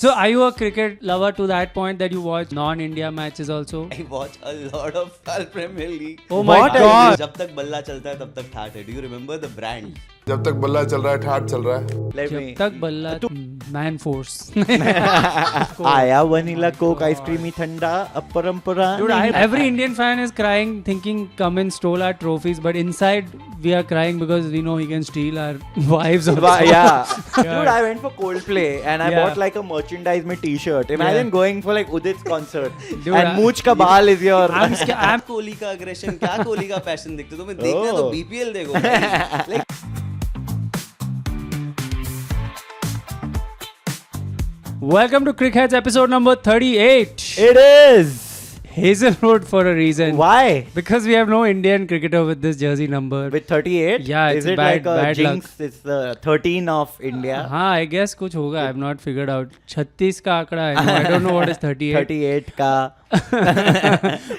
So are you a cricket lover to that point that you watch non-India matches also? I watch a lot of Premier League. Oh my God! जब तक बल्ला चलता है तब तक ठाठ है. Do you remember the brand? जब तक बल्ला चल रहा है ठाट चल रहा है. Let जब me. तक बल्ला man force. आया वनीला कोक आइसक्रीम ही ठंडा अब परंपरा. Dude, every Indian fan is crying, thinking Cummins stole our trophies, but inside we are crying because we know he can steal our wives. Also. Yeah. Dude, I went for Coldplay and I Yeah. bought like a merchandise में t-shirt. Imagine going for like Udit's concert Dude, and Mooch का बाल is your. I'm Kohli का aggression, क्या कोहली का passion दिखते हो? तुम्हें देखना है तो BPL देखो. Like, Welcome to Crickheads episode number 38. It is. Hazelwood for a reason. Why? Because we have no Indian cricketer with this jersey number. With 38? Yeah, Is it's it bad- like a bad luck. jinx? It's the 13 of India. हाँ, I guess कुछ होगा. I have not figured out. 36 का आंकड़ा है. I don't know what is 38. 38 का.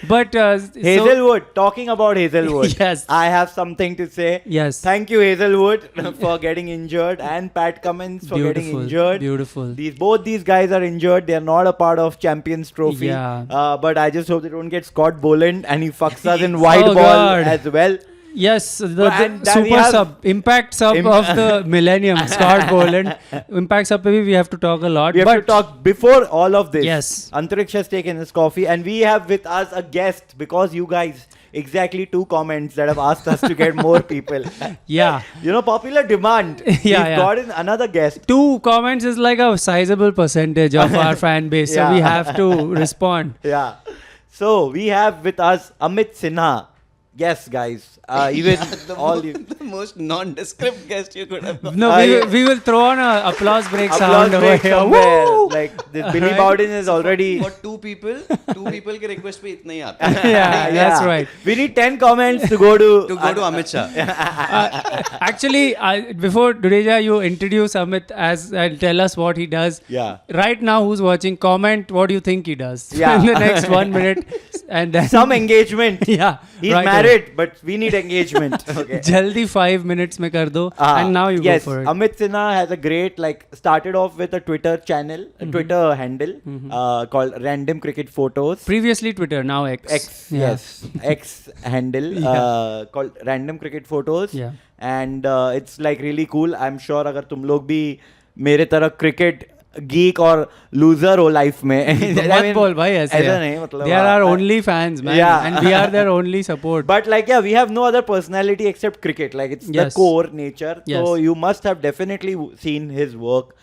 But Hazelwood. Talking about Hazelwood. Yes. I have something to say. Yes. Thank you, Hazelwood, for getting injured, and Pat Cummins for getting Beautiful. injured. Beautiful. Both these guys are injured. They are not a part of Champions Trophy. Yeah. But I just hope they don't get Scott Boland and he fucks us in wide Oh, ball God. as well. Yes, the And then we super have- sub, impact sub of the millennium, Scott Boland. Impact sub pe bhi we have to talk a lot. We have but to talk before all of this. Yes. Antariksh has taken his coffee, and we have with us a guest because you guys exactly 2 comments that have asked us to get more people. yeah, You know, popular demand. We've yeah. got in another guest. 2 comments is like a sizable percentage of our fan base, so Yeah. we have to respond. Yeah. So we have with us Amit Sinha. Yes, guys. Even all you. the most nondescript guest you could have. No, yeah. we will throw on a applause break Applause sound over break here. somewhere. Woo! Like this Billy Right. Bowden is already. For two people के request पे इतना ही आता है. yeah, that's right. We need 10 comments to go to. To go to Amit Shah. Actually, before Dudeja, you introduce Amit as and tell us what he does. Yeah. Right now, who's watching, comment what you think he does Yeah. in the next 1 minute, and then Some engagement. yeah, He's right married, but we need engagement. Okay. Jaldi 5 minutes में कर दो, and now you yes, go for it. Amit Sinha has a great, like, started off with a Twitter channel, a Twitter handle called Random Cricket Photos. Previously Twitter, now X. X, Yeah. yes, X handle called Random Cricket Photos. Yeah. And it's like really cool. I'm sure अगर तुम लोग भी मेरे तरह cricket geek और loser हो life में. मत बोल भाई ऐसे. ऐसा नहीं मतलब. They are our only fans, man, Yeah. and we are their only support. But like, yeah, we have no other personality except cricket. Like, it's Yes. the core nature. Yes. So you must have definitely seen his work.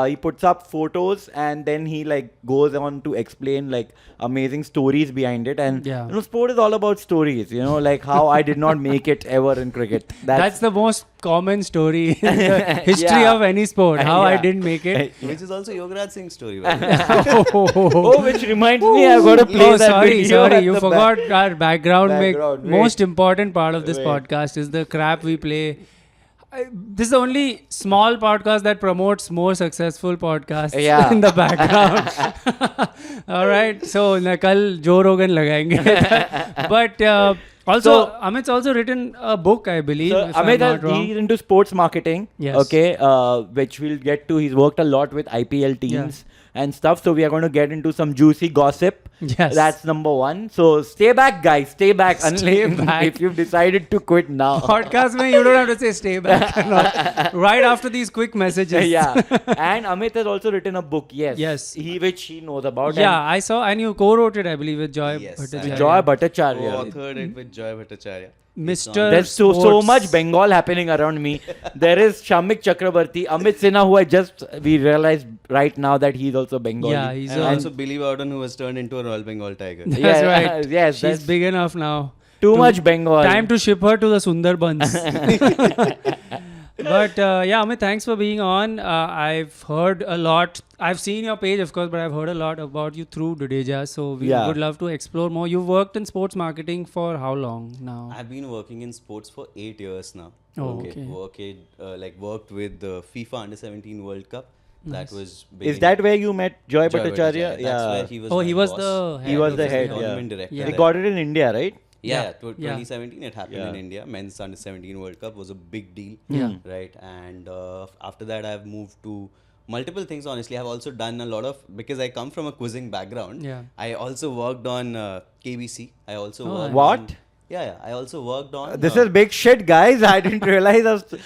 He puts up photos and then he like goes on to explain like amazing stories behind it. And Yeah. you know, sport is all about stories. You know, like how I did not make it ever in cricket. That's the most common story in the history Yeah. of any sport. How I Yeah. didn't make it. Which is also Yograj Singh's story. Right? Oh, which reminds me, I've got to play Oh, that sorry, video sorry. at You the forgot our background. Background, wait. Most important part of this Wait. podcast is the crap we play. This is the only small podcast that promotes more successful podcasts Yeah. in the background. All right. So, कल Joe Rogan लगाएंगे. But also, So- Amit's also written a book, I believe. So if I'm Amit not wrong. he's into sports marketing. Yes. Okay. Which we'll get to. He's worked a lot with IPL teams and stuff. So we are going to get into some juicy gossip. Yes. That's number 1. So stay back, guys. Stay back. Stay back. If you've decided to quit now. Podcast mein you don't have to say stay back. Right after these quick messages. Yeah. And Amit has also written a book. Yes. Yes. Which he knows about. Yeah, I saw, and you co-wrote it, I believe, with Joy Yes, Bhattacharya. And Joy Bhattacharya. Co-authored it with Joy Bhattacharya. Mr. There's so Sports. much Bengal happening around me. There is Shamik Chakrabarti, Amit Sinha, who we realized right now that he's also Bengali. Yeah, he's And a- also Billy Bowden, who has turned into a Royal Bengal tiger. That's Yeah, right. yes, She's that's- big enough now. Too to- much Bengal. Time to ship her to the Sundarbans. But yeah, Amit, thanks for being on. I've heard a lot. I've seen your page, of course, but I've heard a lot about you through Dudeja. So we Yeah. would love to explore more. You've worked in sports marketing for how long now? I've been working in sports for 8 years now. Oh, okay. Worked with the FIFA Under 17 World Cup. That was big Is in that where you met Joy Joy Bhattacharya? That's Yeah. where he was. Oh, my he was boss. the He was the head. tournament Yeah. director. Yeah. They there. got it in India, right? Yeah, Yeah. 2017 it happened in Yeah. India. Men's Under 17 World Cup was a big deal. Yeah. Right. And after that, I've moved to multiple things. Honestly, I've also done a lot of, because I come from a quizzing background. Yeah. I also worked on KBC. I also Oh, worked What? on, yeah. I also worked on. This is big shit, guys. I didn't realize. So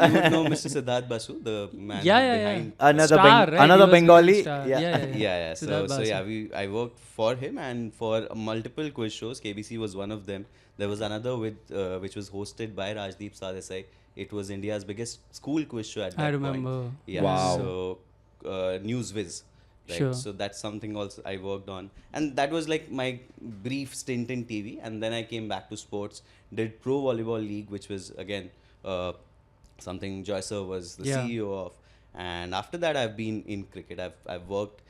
you would know Mr. Siddharth Basu, the man behind. Another Star, right? another He was Bengali. really star. Yeah. Yeah. Siddharth So Basu. yeah, I worked for him and for multiple quiz shows. KBC was one of them. There was another which was hosted by Rajdeep Sardesai. It was India's biggest school quiz show at that I point. remember. Yeah. Wow. So Newsviz. Right? Sure. So that's something also I worked on, and that was like my brief stint in TV. And then I came back to sports, did Pro Volleyball League, which was again something Joy Sir was the Yeah. CEO of. And after that, I've been in cricket. I've worked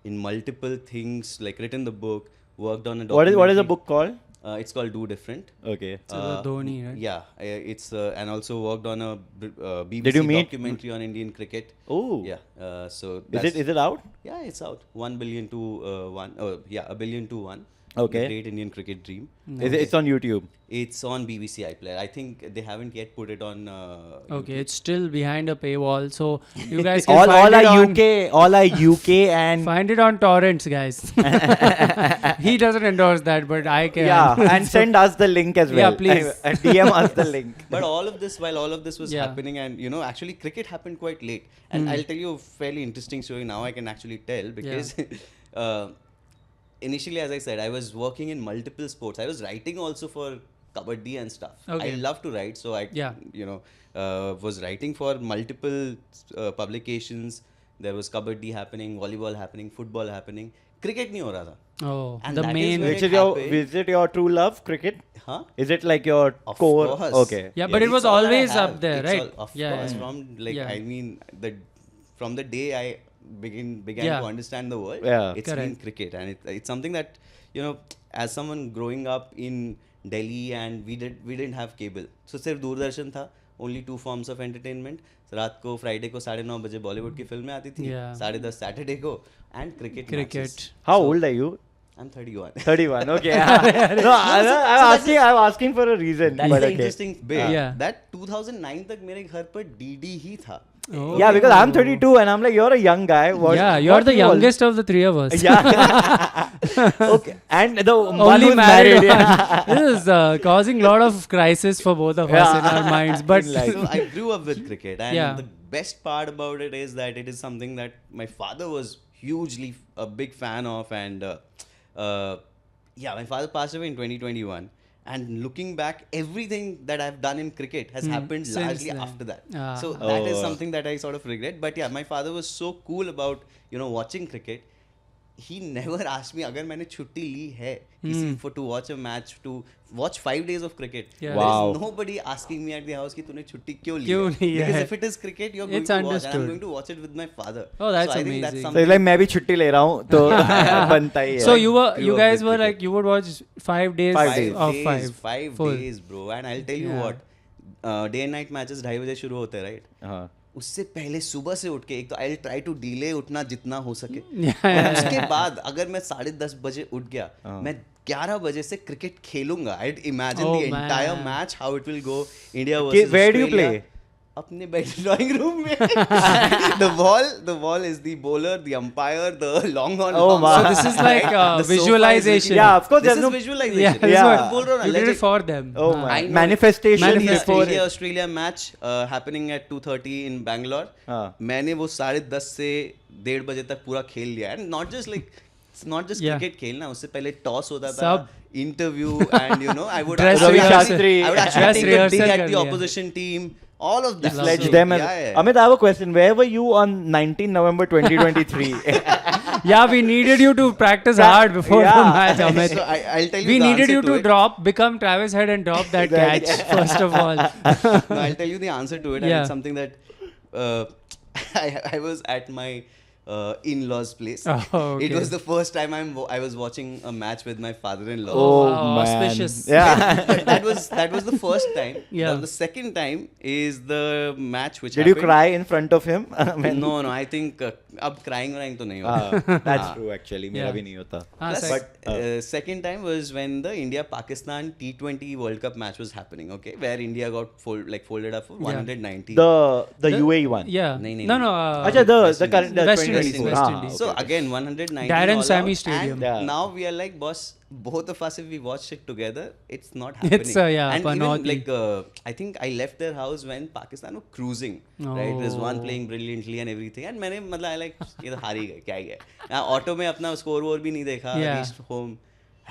in multiple things, like written the book, worked on a What is the documentary. book called? It's called Do Different. Okay. So the Dhoni, right? Yeah, it's and also worked on a BBC Did you meet- documentary on Indian cricket. Oh. Yeah, so Is it out? yeah, it's out. 1 billion to 1. Oh, yeah, 1 billion to 1. Okay. The Great Indian Cricket Dream. It's on YouTube. It's on BBC iPlayer. I think they haven't yet put it on. Okay, it's still behind a paywall, so you guys can all find it are on, UK, all are UK and Find it on torrents, guys. He doesn't endorse that, but I can. yeah, and send us the link as Yeah, well. please. DM us the link. But while all of this was Yeah. happening, and actually cricket happened quite late. And I'll tell you a fairly interesting story now. I can actually tell because initially, as I said, I was working in multiple sports. I was writing also for kabaddi and stuff. Okay. I love to write, so I was writing for multiple publications. There was kabaddi happening, volleyball happening, football happening. Cricket nahi ho raha tha. Oh, And the that is main. when Which it happened. is it your true love, cricket? Huh? Is it like your Of core? course. Okay. Yeah, but it it's was all I always have. up there, It's right? all- of Yeah, course, yeah. from Yeah. I mean, from the day I began Yeah. to understand the world, Yeah. it's been Correct. cricket, and it's something that as someone growing up in Delhi, and we didn't have cable, so सिर्फ दूरदर्शन था. Only 2 forms of entertainment. रात को Friday को 9:30 बजे बॉलीवुड की फिल्में आती थी, Yeah. 10:30 सैटरडे को, and cricket. Cricket. How old are you? I'm 31. 31. Okay. No, I'm asking for a reason. That's but the okay. interesting bit. Yeah. That 2009 तक मेरे घर पर DD ही था. Oh. Yeah, because I'm 32 and I'm like, you're a young guy. Yeah, you're the youngest of the three of us. Yeah. Okay. And the one Only who's married. yeah. This is causing a lot of crisis for both of us in our minds. But So I grew up with cricket, and Yeah. the best part about it is that it is something that my father was hugely a big fan of, and my father passed away in 2021. And looking back, everything that I've done in cricket has happened Since largely then. after that. Ah. So that is Oh. something that I sort of regret. But yeah, my father was so cool about watching cricket. He never asked me अगर मैंने छुट्टी ली है किसी to watch a match, to watch 5 days of cricket. Yeah. There Wow. is nobody asking me at the house कि तूने छुट्टी क्यों ली क्यों है? ली है? Because if it is cricket, you're going It's to watch, and I'm understood. going to watch it with my father. Oh, that's so I think that's amazing. So something. it's like मैं भी छुट्टी ले रहा हूँ तो बनता ही है. so grew you up guys with were cricket. like, you would watch 5 days 5 days. of 5. 5 Full. days, bro. And I'll tell you Yeah. what, day and night matches 2:30 बजे शुरू होते हैं, right? हाँ. उससे पहले सुबह से उठ के एक तो आई ट्राई टू डिले उठना जितना हो सके. Yeah, और उसके बाद अगर मैं 10:30 बजे उठ गया, मैं 11 बजे से क्रिकेट खेलूंगा. I imagine Oh, the entire man. Match how it will go. India versus Where do you play? अपने बेड ड्राइंग रूम में. the wall is the bowler, the umpire, the long on. Oh, my. So this is like The sofa is visualization. looking- Yeah, of course, This there's is no- visualization. Yeah, This is Yeah. what I'm बोल रहा हूँ you ना, did it legit. for them. Oh हाँ. my. I know. Manifestation Manifestation. before it. Australia match happening at 2:30 in Bangalore. हाँ. मैंने वो 10:30 से 1:30 बजे तक पूरा खेल लिया. And not just like it's not just Yeah. cricket खेलना, उससे पहले टॉस होता था, सब. interview, and I would Dress actually, rehearsal. I would actually Dress take a dig rehearsal at कर the लिया. opposition team. All of that. Sledge Lovely. them. Yeah. Amit, I have a question. Where were you on 19 November 2023? Yeah, we needed you to practice hard before the Yeah. match, Amit. So I'll tell you We the needed answer you to it. become Travis Head and drop that Exactly. catch, first of all. No, I'll tell you the answer to it. And Yeah. it's something that I was at my in-laws place. Oh, okay. It was the first time I was watching a match with my father-in-law. Oh, wow, man. auspicious. Yeah. But that was the first time. Yeah. The second time is the match which Did you happened. cry in front of him? No, I think अब crying तो नहीं Ah, होता. that's true actually. मेरा Yeah. भी नहीं होता. Plus, But second time was when the India-Pakistan T20 World Cup match was happening, okay, where India got folded up for 190. The UAE one. Yeah. नहीं, No, नहीं. no. अच्छा, the West current the West 2024. Indies, West हाँ, Indies. So okay. again 190 Darren all Sammy out, Stadium. and Yeah. now we are like, boss, both of us if we watched it together, it's not happening. It's, yeah, and even Panaudi. like I think I left their house when Pakistan were cruising, right? Rizwan Oh. playing brilliantly and everything, and मैंने मतलब I like ये तो हार ही गए क्या ही है, auto में अपना स्कोर वोर भी नहीं देखा, Yeah. reached home.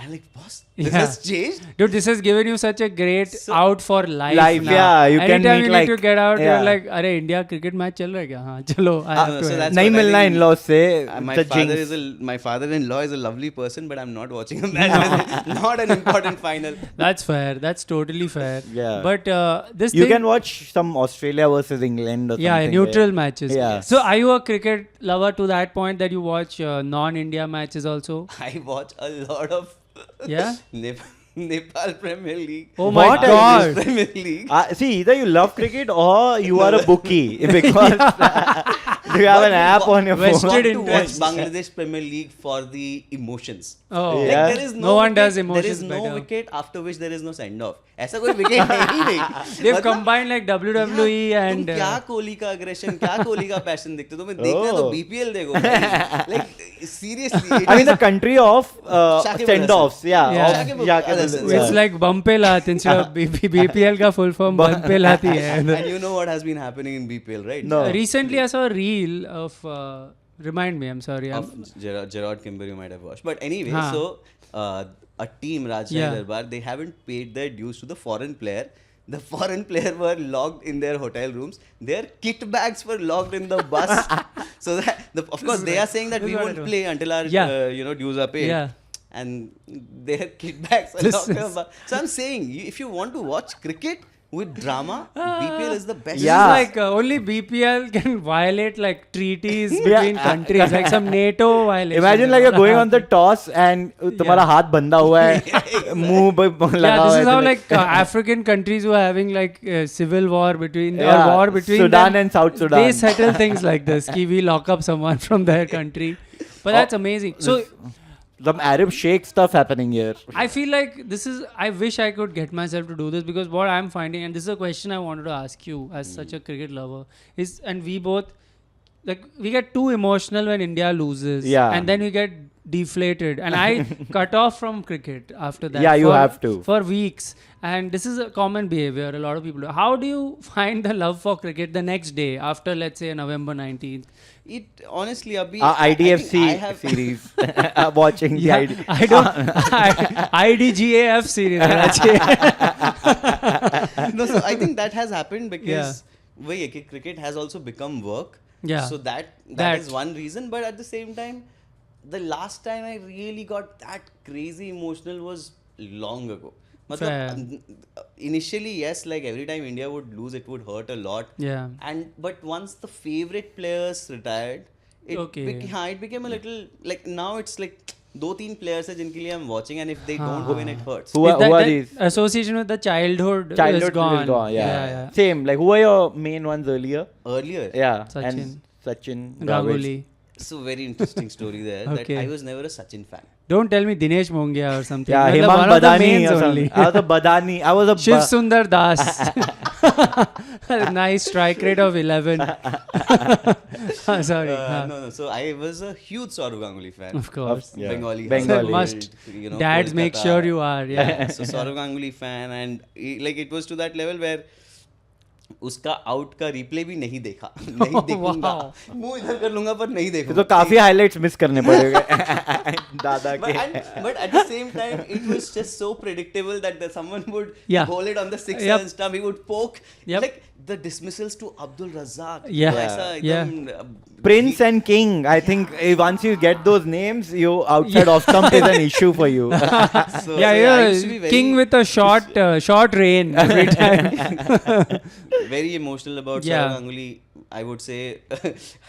I'm like, boss, this Yeah. has changed. Dude, this has given you such a great So- out for life. Life, now. yeah, you can Anytime meet you like- need to get out, yeah. you're like, अरे India cricket match चल रहा है क्या? हाँ, चलो. I have to so have. that's नहीं what I मिलना think- in-laws से. My the father jinx. my father-in-law is a lovely person, but I'm not watching a match. with him. Not an important final. That's fair. That's totally fair. Yeah. But this You thing, can watch some Australia versus England or yeah, something. neutral matches. Yeah. So are you a cricket lover to that point that you watch non-India matches also? I watch a lot of Yeah. Nepal Premier League. Oh my What? God. Premier League. See, either you love cricket or you are a bookie because you have an app on your Vested phone. Got to interest. watch Bangladesh Premier League for the emotions. Oh. Yeah. Like there is No one wicket, does there emotions is no better. wicket after which there is no send off. ऐसा कोई wicket है ही नहीं. They've मतलब, combined like WWE and तुम क्या कोहली का aggression, क्या कोहली का passion देखते हो? तुम्हें देखना है तो Oh. BPL देखो. Like seriously. it I mean, is- the country of Shakib Al send-offs. Hasan. Yeah. Yeah. of Shakib Al Shakib Al Hasan. Hasan. it's like Bumpelat instead of BPL का full form Bumpelat ही है. And you know what has been happening in BPL, right? No. Recently, I saw a reel of. Remind me. I'm sorry. Of Gerard Kimber, you might have watched. But anyway, Huh. so a team, Rajshahi Yeah. Darbar, they haven't paid their dues to the foreign player. The foreign player were locked in their hotel rooms. Their kit bags were locked in the bus. So that, of course, they are saying that This we is what won't I do. play until our Yeah. dues are paid. Yeah. And their kit bags are This locked in the is- bus. So I'm saying, if you want to watch cricket with drama, BPL is the best. This Yeah. is like only BPL can violate like treaties between countries, like some NATO violation. Imagine like you're going on the toss and तुम्हारा हाथ बंधा हुआ है, मुंह पे लगा Yeah, हुआ this है. is how तो like African countries who are having like civil war between Yeah, or war between Sudan them, and South Sudan. They settle things like this. Ki we lock up someone from their country, but that's amazing. So some Arab Sheikh stuff happening here. I feel like this is. I wish I could get myself to do this because what I'm finding, and this is a question I wanted to ask you as such a cricket lover, is, and we both, like, we get too emotional when India loses, Yeah. and then we get deflated, and I cut off from cricket after that. Yeah, you for- have to. for weeks, and this is a common behavior. A lot of people do. How do you find the love for cricket the next day after, let's say, November 19th? It honestly, Abhi, IDFC I have series. Watching the Yeah, ID. I don't. IDGAF series. No, so I think that has happened because Yeah. वही है कि cricket has also become work. Yeah. So that That- is one reason. But at the same time, the last time I really got that crazy emotional was long ago. Initially, yes, like every time India would lose, it would hurt a lot. Yeah. But once the favorite players retired, it Okay. it became a little like now it's like 2-3 players है जिनके लिए I'm watching and if they don't win it hurts. Who are that these? association with the childhood Childhood is gone. is gone. Yeah. yeah. Same. Like who are your main ones earlier? Earlier, Yeah. Sachin. And Sachin. Ganguly. so very interesting story there Okay. that I was never a Sachin fan. Don't tell me Dinesh Mongia or something. Yeah, Matlab Hemang one of the Badani mains or only. something. I was a Badani. I was a Shiv Sundar Das. Nice strike rate of 11. Sorry. No. So I was a huge Saurav Ganguly fan. Of course. Yeah. Bengali. Bengali. Must. You know, Dads make Kolkata. sure you are. Yeah. So Saurav Ganguly fan and like it was to that level where उसका out का replay भी नहीं देखा नहीं देखूंगा मुंह इधर कर लूंगा पर नहीं देखूंगा तो काफी highlights miss करने पड़ेंगे दादा के. but at the same time it was just so predictable that someone would Yeah. bowl it on the sixer Yep. and stuff he would poke Yep. like the dismissals to Abdul Razzaq Yeah. ऐसा Yeah. एकदम Prince and King. I think once you get those names, you outside off stump is an issue for you. so, Yeah, I you're used to be very, king with a short reign every time. very emotional about Yeah. Saurav Ganguly. I would say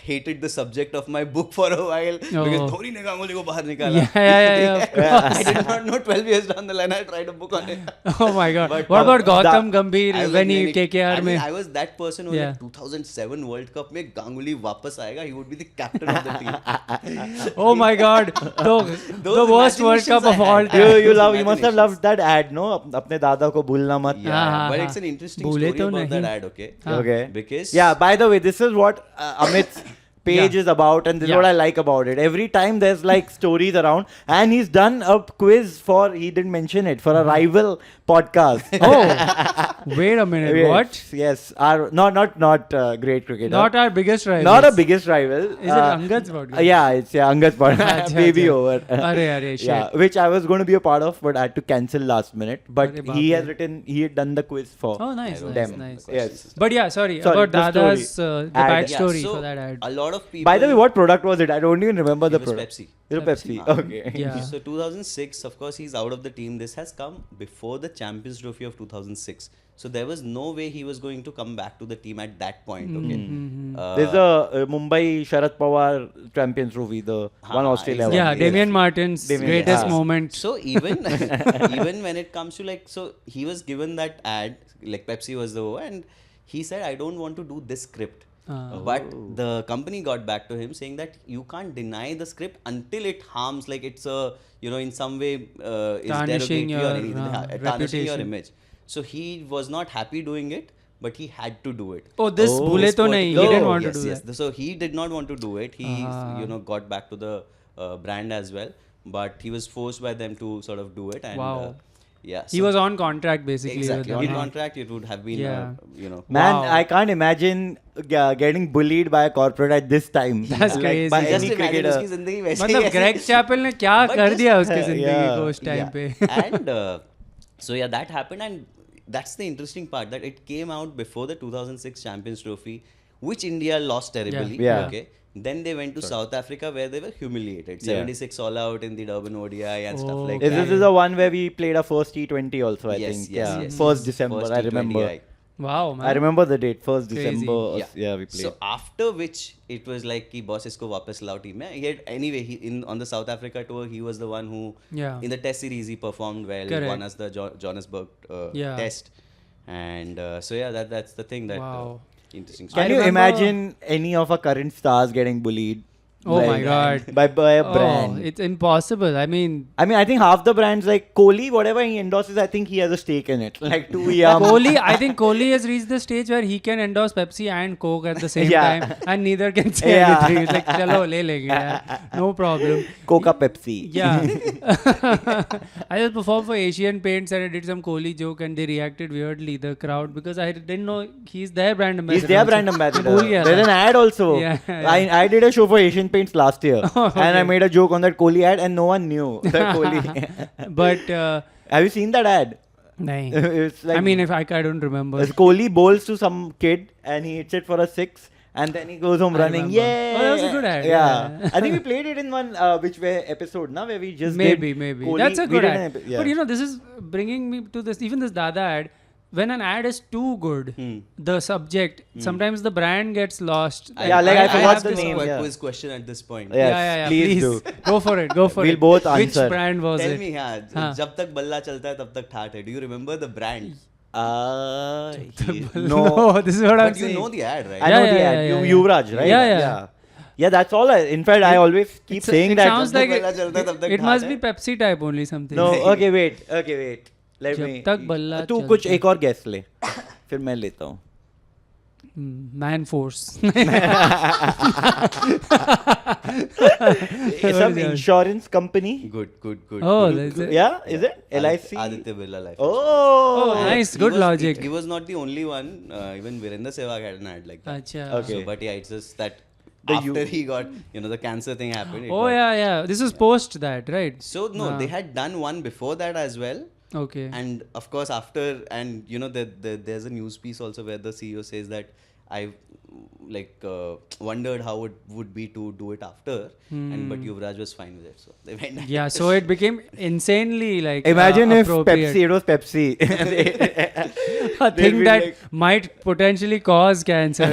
hated the subject of my book for a while because Oh. Dhoni ne Ganguly ko bahar nikala. Yeah, of course. I did not know 12 years down the line I tried a book on it. Oh my God. But, What about Gautam I Gambhir was when he like, KKR I mean, में? I was that person who was Yeah. like 2007 World Cup में Ganguly वापस आएगा, he would be the captain of the team. Oh my God. The worst World imaginations Cup I of all had. time. You Those must have imaginations. loved that ad, no? अपने दादा को भूलना मत. Yeah, हाँ, but हाँ, it's an interesting भूले story तो about that नहीं. ad, okay? Okay. Because Yeah, by the way, this is what Amit's page is about, and this is Yeah. what I like about it. Every time there's like stories around, and he's done a quiz for, he didn't mention it, for a rival podcast. Oh, wait a minute. Yes, What? Yes, our not great cricketer. Not our biggest rival. Not a biggest rival. Is it Angad's podcast? Yeah, it's Angad's podcast. Acha, Baby acha. over. Arey, shit. Yeah, which I was going to be a part of, but I had to cancel last minute. But Arey baap he re. has written, he had done the quiz for Oh, nice, nice, them. nice. Yes. But yeah, sorry Sorry, about the Dada's story. the Ad. backstory so for that ad. a lot of people. By the way, what product was it? I don't even remember the It was product. Pepsi. It was Pepsi. Pepsi. Okay. Yeah. So 2006, of course, he's out of the team. This has come before the Champions Trophy of 2006. So there was no way he was going to come back to the team at that point. Okay. There's a Mumbai Sharad Pawar Champions Trophy, the one Australia exactly. Yeah, one. Damian Martin's Damian, greatest yeah. moment. So even even when it comes to like, so he was given that ad, like Pepsi was the one, and he said, I don't want to do this script. But the company got back to him saying that you can't deny the script until it harms, like it's a, you know, in some way is Tarnishing derogatory or your, anything, tarnishing your reputation. image. So he was not happy doing it, but he had to do it. Oh, this bhule This to nahi. He particular- didn't want yes, to do yes. that. So he did not want to do it. He, Ah. you know, got back to the brand as well, but he was forced by them to sort of do it. And Wow. yeah, He so was on contract basically. exactly with on them. contract. It would have been, Yeah. you know, Man, Wow. I can't imagine getting bullied by a corporate at this time. That's crazy. By just any imagine cricketer. उसकी जिंदगी वैसे ही मतलब ऐसे- Greg Chappell ने क्या But कर just- दिया उसके जिंदगी yeah, को उस टाइम Yeah. पे. And so yeah, that happened, and that's the interesting part, that it came out before the 2006 Champions Trophy, which India lost terribly. Yeah. Yeah. Okay. Then they went to South Africa where they were humiliated. Yeah. 76 all out in the Durban ODI and stuff like Okay. that. This is the one where we played our first T20 also, I Yes, think. yes, yeah. yes, 1st yes. December, First I T20 remember. I- Wow, man. I remember the date, 1st Crazy. December. Yeah, we played. So after which it was like कि boss इसको वापस लाओ team में. He had anyway on the South Africa tour he was the one who Yeah. in the Test series he performed well. Correct. Won us the Johannesburg Yeah. Test, and so yeah, that's the thing that Wow. interesting. Can you remember- imagine any of our current stars getting bullied? Oh my God. By a Oh, brand. it's impossible. I mean, I think half the brands like Kohli, whatever he endorses, I think he has a stake in it. Like 2 years. Kohli, I think Kohli has reached the stage where he can endorse Pepsi and Coke at the same Yeah. time, and neither can say Yeah. anything. It's like, chalo, le lenge, yaar. No problem. Coca Pepsi. Yeah. I just performed for Asian Paints and I did some Kohli joke and they reacted weirdly, the crowd, because I didn't know he's their brand ambassador. He's their also. brand ambassador. भूल गया There's था. an ad also. Yeah, yeah. I did a show for Asian Paints last year. Okay. And I made a joke on that Kohli ad and no one knew that Kohli. But, Have you seen that ad? nahin. It's like I mean, if I don't remember. as Kohli bowls to some kid and he hits it for a 6 and then he goes home I running. remember. Yeah. Oh, that was a good ad, Yeah. yeah. I think we played it in one which way episode, na, where we just Maybe. did Kohli. That's a We good did ad. an yeah. But you know, this is bringing me to this, even this Dada ad. When an ad is too good, the subject, sometimes the brand gets lost. Yeah, like I forgot have the this- name. Yeah. quiz question at this point. Yes, yeah, please do. Go for it. Go for We'll it. both answer. Which brand was Tell it? me, हाँ, हाँ. जब तक बल्ला चलता है तब तक ठाठ है. Do you remember the brand? No, this is what I'm But you saying. know the ad, right? I Yeah, know the yeah, ad. yeah, yeah. Yuvraj, right? Yeah. Yeah, that's all. In fact, I always keep saying it that. sounds जब तक like बल्ला चलता है तब तक it ठाठ must है. be Pepsi type only something. No, okay, wait. Let जब me. तक बल्ला तू चलता कुछ है. एक और guess ले. फिर मैं लेता हूँ. Man Force. It's some insurance company. Good. Oh, that's it. Yeah, is it? LIC? Aditya Birla Life. Oh. Oh, nice. He Good was- logic. He was not the only one. Even Virendra Sehwag had an ad like that. Acha. Okay. So, but yeah, it's just that The after he got, the cancer thing happened. it Oh, got- yeah. This was post that, right? So no, they had done one before that as well. Okay. And of course, after, and there's a news piece also where the CEO says that I wondered how it would be to do it after, and but Yuvraj was fine with it, so they went. Yeah, so it became insanely like Imagine if appropriate. Pepsi, it was Pepsi. A They'll thing be that like- might potentially cause cancer.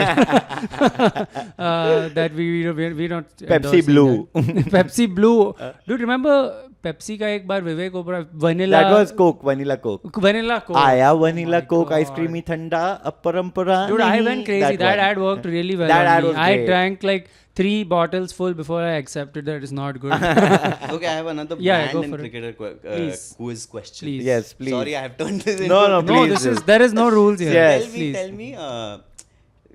That we not Pepsi endorsing Blue. that. Pepsi Blue. Do you remember Pepsi का एक बार विवेक Obra vanilla That was Coke, vanilla Coke. vanilla Coke. आया vanilla Oh my Coke, ice God. creamy ठंडा, अपरंपरा Dude, I नहीं. went crazy. That one. ad worked really well. That on ad me. was I great. drank like 3 bottles full before I accepted that it's not good. Okay, I have another Yeah, go band and for it. cricketer Please. quiz question. Please. Yes, please. Sorry, I have turned this No, into no, a- No, please. there is no rules here. Yes. Tell me.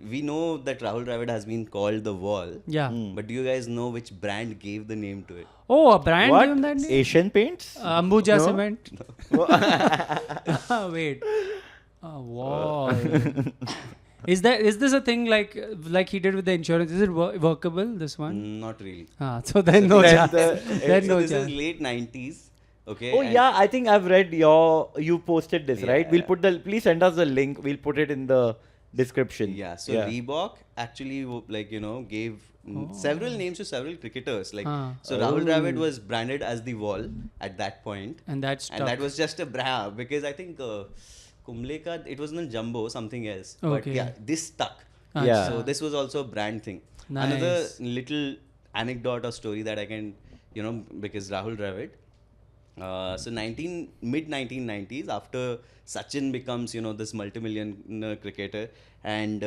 We know that Rahul Dravid has been called the Wall. Yeah. But do you guys know which brand gave the name to it? Oh, a brand What? gave him that name? Asian Paints? Ambuja No? Cement. Wait. Wall. Is this a thing like he did with the insurance? Is it workable? This one? Not really. So then no Then chance. the- Then So no this is chance. late 90s. Okay. Oh and- yeah, I think I've read you posted this, right? Yeah. We'll put please send us the link. We'll put it in the description. Yeah. So Reebok actually gave several names to several cricketers. Like so Rahul Dravid was branded as the Wall at that point. And that's And that was just a brand because I think Kumble ka it wasn't Jumbo, something else. But Okay. yeah, this stuck. Yeah. So this was also a brand thing. Nice. Another little anecdote or story that I can, because Rahul Dravid. So mid 1990s, after Sachin becomes this multi-million cricketer, and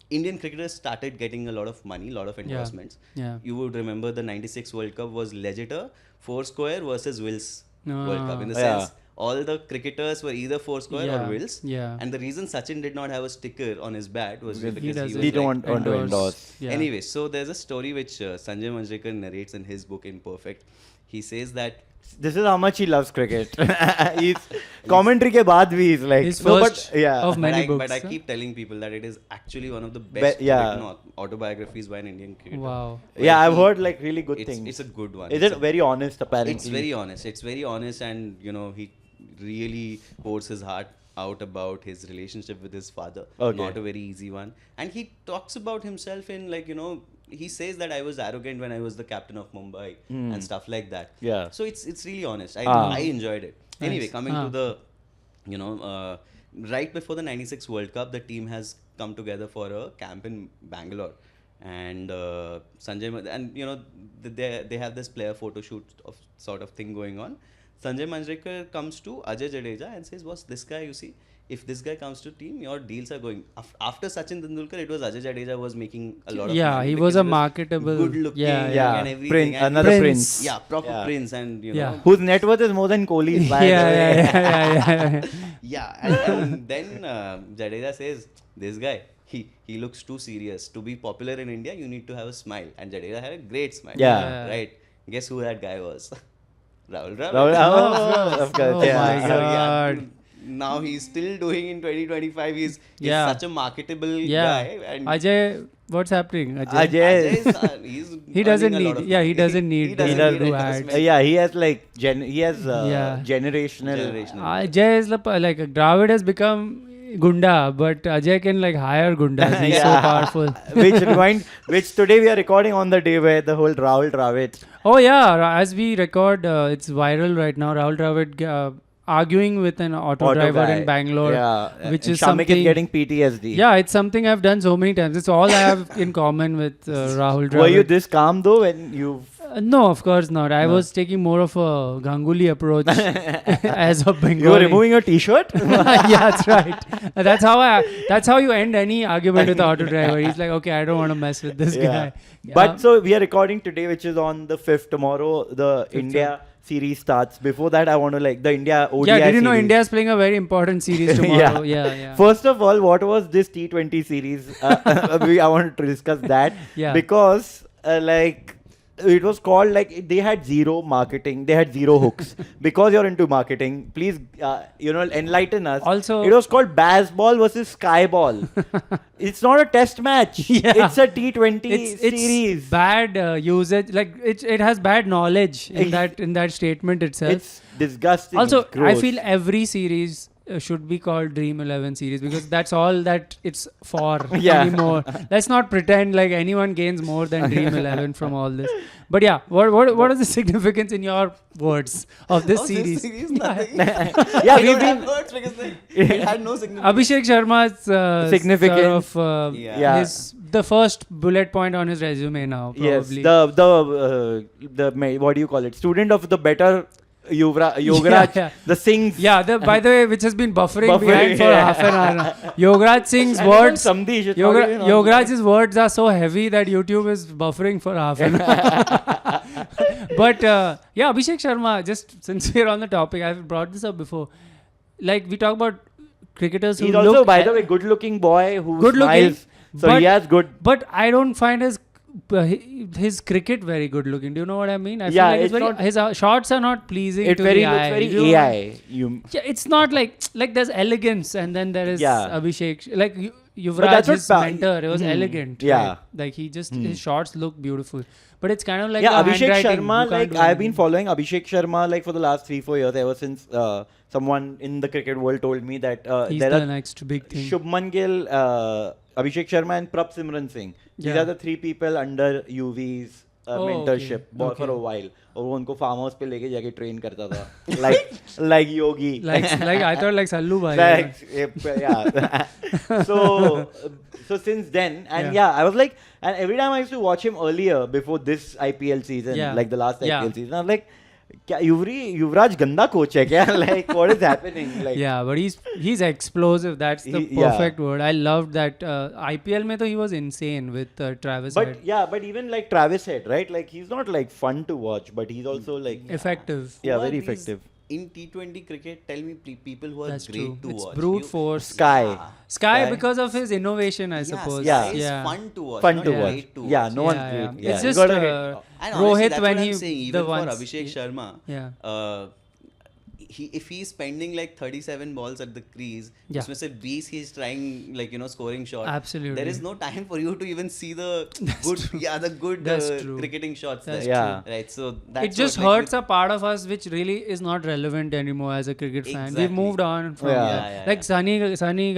Indian cricketers started getting a lot of money, a lot of endorsements. Yeah. You would remember the '96 World Cup was Legitor Foursquare versus Wills World Cup. In the Yeah. sense, all the cricketers were either Foursquare Yeah. or Wills. Yeah. And the reason Sachin did not have a sticker on his bat was because he doesn't was He don't like, want to endorse. Yeah. Anyway, so there's a story which Sanjay Manjrekar narrates in his book Imperfect. He says that This is how much he loves cricket. He's commentary ke baad bhi he's like His no, first but yeah. of many books. but I huh? keep telling people that it is actually one of the best yeah. written autobiographies by an Indian cricketer. Wow. Yeah, I've heard like really good It's, things. it's a good one. Is It's it a- very honest apparently? It's very honest. It's very honest, and he really pours his heart out about his relationship with his father. Okay. Not a very easy one. And he talks about himself in he says that I was arrogant when I was the captain of Mumbai and stuff like that. Yeah. So it's really honest. Ah. I enjoyed it. Anyway, Nice. coming to the right before the '96 World Cup, the team has come together for a camp in Bangalore, and they have this player photo shoot of sort of thing going on. Sanjay Manjrekar comes to Ajay Jadeja and says, "Boss, this guy, you see, if this guy comes to team, your deals are going." After Sachin Tendulkar, it was Ajay Jadeja was making a lot of Yeah, money he because was a marketable- good looking, yeah, yeah. and everything. Prince, and another Prince. prince. yeah, proper Yeah. prince, and Yeah. Whose net worth is more than Kohli's. by the way. Yeah. Yeah, and then Jadeja says, "This guy, he looks too serious. To be popular in India, you need to have a smile." And Jadeja had a great smile. Yeah. Right. Guess who that guy was? Rahul Dravid. Of course, Oh yeah. my So, God. now he's still doing in 2025. He's Yeah. such a marketable Yeah. guy. And Ajay, what's happening? Ajay. Ajay is, he's He doesn't earning a lot need- of yeah, money. he doesn't need- He doesn't he doesn't need do investment. ads. Yeah, he has like he has Yeah. generational. Ajay is like Dravid has become Gunda, but Ajay can like hire Gundas. He's so Yeah. powerful. which today we are recording on the day where the whole Rahul Dravid. Oh yeah, as we record, it's viral right now. Rahul Dravid arguing with an auto driver guy. in Bangalore, Yeah, which and is Shamik something. is getting PTSD. Yeah, it's something I've done so many times. It's all I have in common with Rahul Dravid. Were you this calm though when you? No, of course not. I was taking more of a Ganguly approach as a Bengali. You were removing your T-shirt. Yeah, that's right. That's how you end any argument with the auto driver. He's like, okay, I don't want to mess with this guy. Yeah. But so we are recording today, which is on the 5th. Tomorrow, the India series starts. Before that, I want to the India ODI yeah, did you know series. India is playing a very important series tomorrow? Yeah. First of all, what was this T20 series? I wanted to discuss that. Yeah. Because it was called they had zero marketing, they had zero hooks. Because you're into marketing, please enlighten us. Also- it was called Baseball versus Skyball. It's not a test match. Yeah. It's a T20 It's series. bad usage. Like it has bad knowledge in Ex- that statement itself. It's disgusting. Also, it's gross. I feel every series should be called Dream 11 series because that's all that it's for Yeah. anymore. Let's not pretend like anyone gains more than Dream 11 from all this. But yeah, what is the significance in your words of this series? Nothing. Yeah, I we've don't have been words because it had no significance. Abhishek Sharma's Significance. sort of, Yeah. his the first bullet point on his resume now. yes, Probably. the what do you call it? Student of the better Yogaraj, yeah. the Singhs. Yeah, by the way, which has been buffering Buffering, behind for yeah. half an hour now. Yogaraj Singh's And even words. Samdesh, it's not even on- Yogaraj's words are so heavy that YouTube is buffering for half an hour. But yeah, Abhishek Sharma, just since we're on the topic, I've brought this up before. Like, we talk about cricketers who He's look... also, by the way, good-looking boy who Good looking, smiles. So he has good. But I don't find his cricket very good looking. Do you know what I mean? I Yeah, feel like it's not- his shots are not pleasing It to very the looks eye. very You know? AI. You. Yeah, it's not like there's elegance and then there is Yeah. Abhishek. Like But Yuvraj, that's what his mentor, it was Hmm. elegant. Yeah. right? Like he just his shots look beautiful. But it's kind of like Yeah, the Abhishek handwriting. Sharma, You can't like do I've been anything. following Abhishek Sharma like for the last 3-4 years, ever since someone in the cricket world told me that He's there the are next big thing. Shubman Gill, Abhishek Sharma and Prab Simran Singh. These Yeah. are the 3 people under UV's Oh, mentorship okay. for a while. और वो उनको farm house पे लेके जाके train करता था like Yogi like I thought like Sallu bhai. yeah. so since then, and Yeah. I was like, and every time I used to watch him earlier before this IPL season, Yeah. like the last Yeah. IPL season, I was like, क्या युवराज गंदा coach है क्या? Like what is happening? Like Yeah, but he's explosive. That's the Yeah. perfect word. I loved that. IPL mein to he was insane with Travis but Head. yeah, but even like Travis Head, right? Like he's not like fun to watch, but he's also like Effective. yeah, Who are very these effective. In T20 cricket, tell me people who are That's great true. to It's watch. brute force. Sky. Sky Sky. because of his innovation, I Yeah, suppose. Sky Yeah. is fun to watch. Fun not to Yeah. watch. great to Yeah, watch. no one's great. Yeah. Yeah, It's you just gotta get- And honestly, Rohit that's when what he I'm saying. the Even for ones. Abhishek Sharma, Yeah. if he's spending like 37 balls at the crease, Yeah. उसमें से 20 he's trying like scoring shot. Absolutely. There is no time for you to even see the good That's true. cricketing shots. That's there. true. Right. So that's It just what, like, hurts a part of us which really is not relevant anymore as a cricket fan. We've Exactly. moved on from Yeah. like Sunny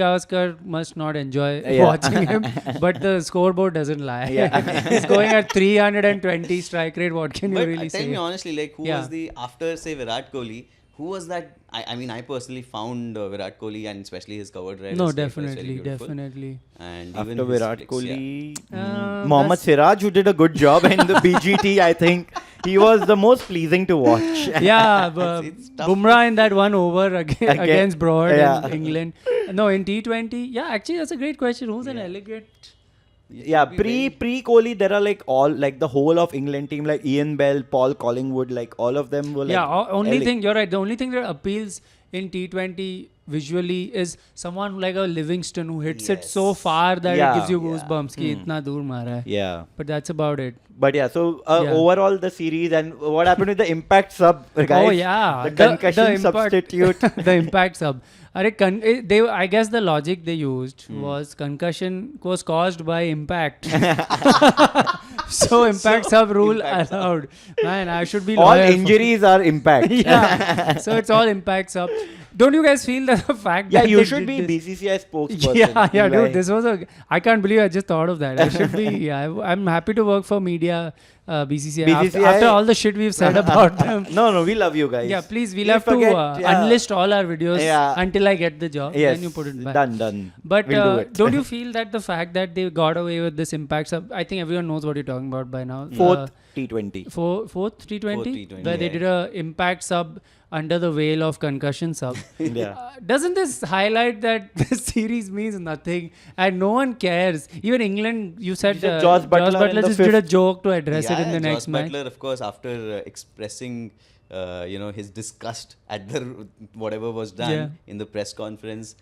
Gavaskar must not enjoy Yeah. watching him, but the scoreboard doesn't lie. Yeah. He's going at 320 strike rate. What can you But really tell say? me honestly, like who Yeah. was the after say Virat Kohli? Who was that? I mean, I personally found Virat Kohli and especially his cover drive. No, escape was very definitely, beautiful. definitely. And After even his Virat flicks, Kohli, Uh, Mohammad that's- Siraj, who did a good job in the BGT, I think he was the most pleasing to watch. Yeah, It's tough. Bumrah in that one over against Broad Yeah. in England. No, in T20. Yeah, actually, that's a great question. Who's an elegant? Yeah, pre Kohli, there are like all like the whole of England team, like Ian Bell, Paul Collingwood, like all of them were like. Yeah, only thing you're right. The only thing that appeals in T20 visually is someone like a Livingston who hits it so Yes. far that Yeah. it gives you goosebumps. Ki itna dur mara hai. Yeah. But that's about it. But yeah, so Yeah. overall the series and what happened with the impact sub, guys? Oh yeah, the concussion impact- substitute. the impact sub. I guess the logic they used was concussion was caused by impact. So impact sub rule impact sub. allowed. Man, I should be all lawyer for- injuries are impact. Yeah. So it's all impact sub. Don't you guys feel that the fact Yeah, that you they should did be this- BCCI spokesperson. Yeah, dude. Like- This was I can't believe I just thought of that. I should be. Yeah, I'm happy to work for media, BCCI. BCCI After all the shit we've said about them. No, we love you guys. Yeah, please. We'll You have forget, to yeah. unlist all our videos Yeah. until I get the job. Yes, Then you put it back. done. But We'll do it. don't you feel that the fact that they got away with this impact sub? I think everyone knows what you're talking about by now. Fourth T20. Fourth T20, Fourth T20, where they yeah. did a impact sub under the veil of concussion sub. Yeah. Doesn't this highlight that this series means nothing and no one cares? Even England, you said Josh Butler in the just did a fifth- joke to address it in the Josh next match. Butler, of course, after expressing his disgust at the whatever was done Yeah. in the press conference,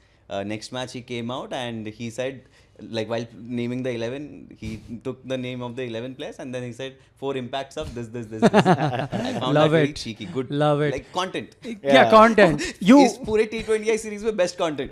next match he came out and he said like while naming the 11, he took the name of the 11 players and then he said 4 impacts of this. I found Love that very it. cheeky. Good. Love it. Like content. Yeah, content. You इस पूरे T20I series में best content.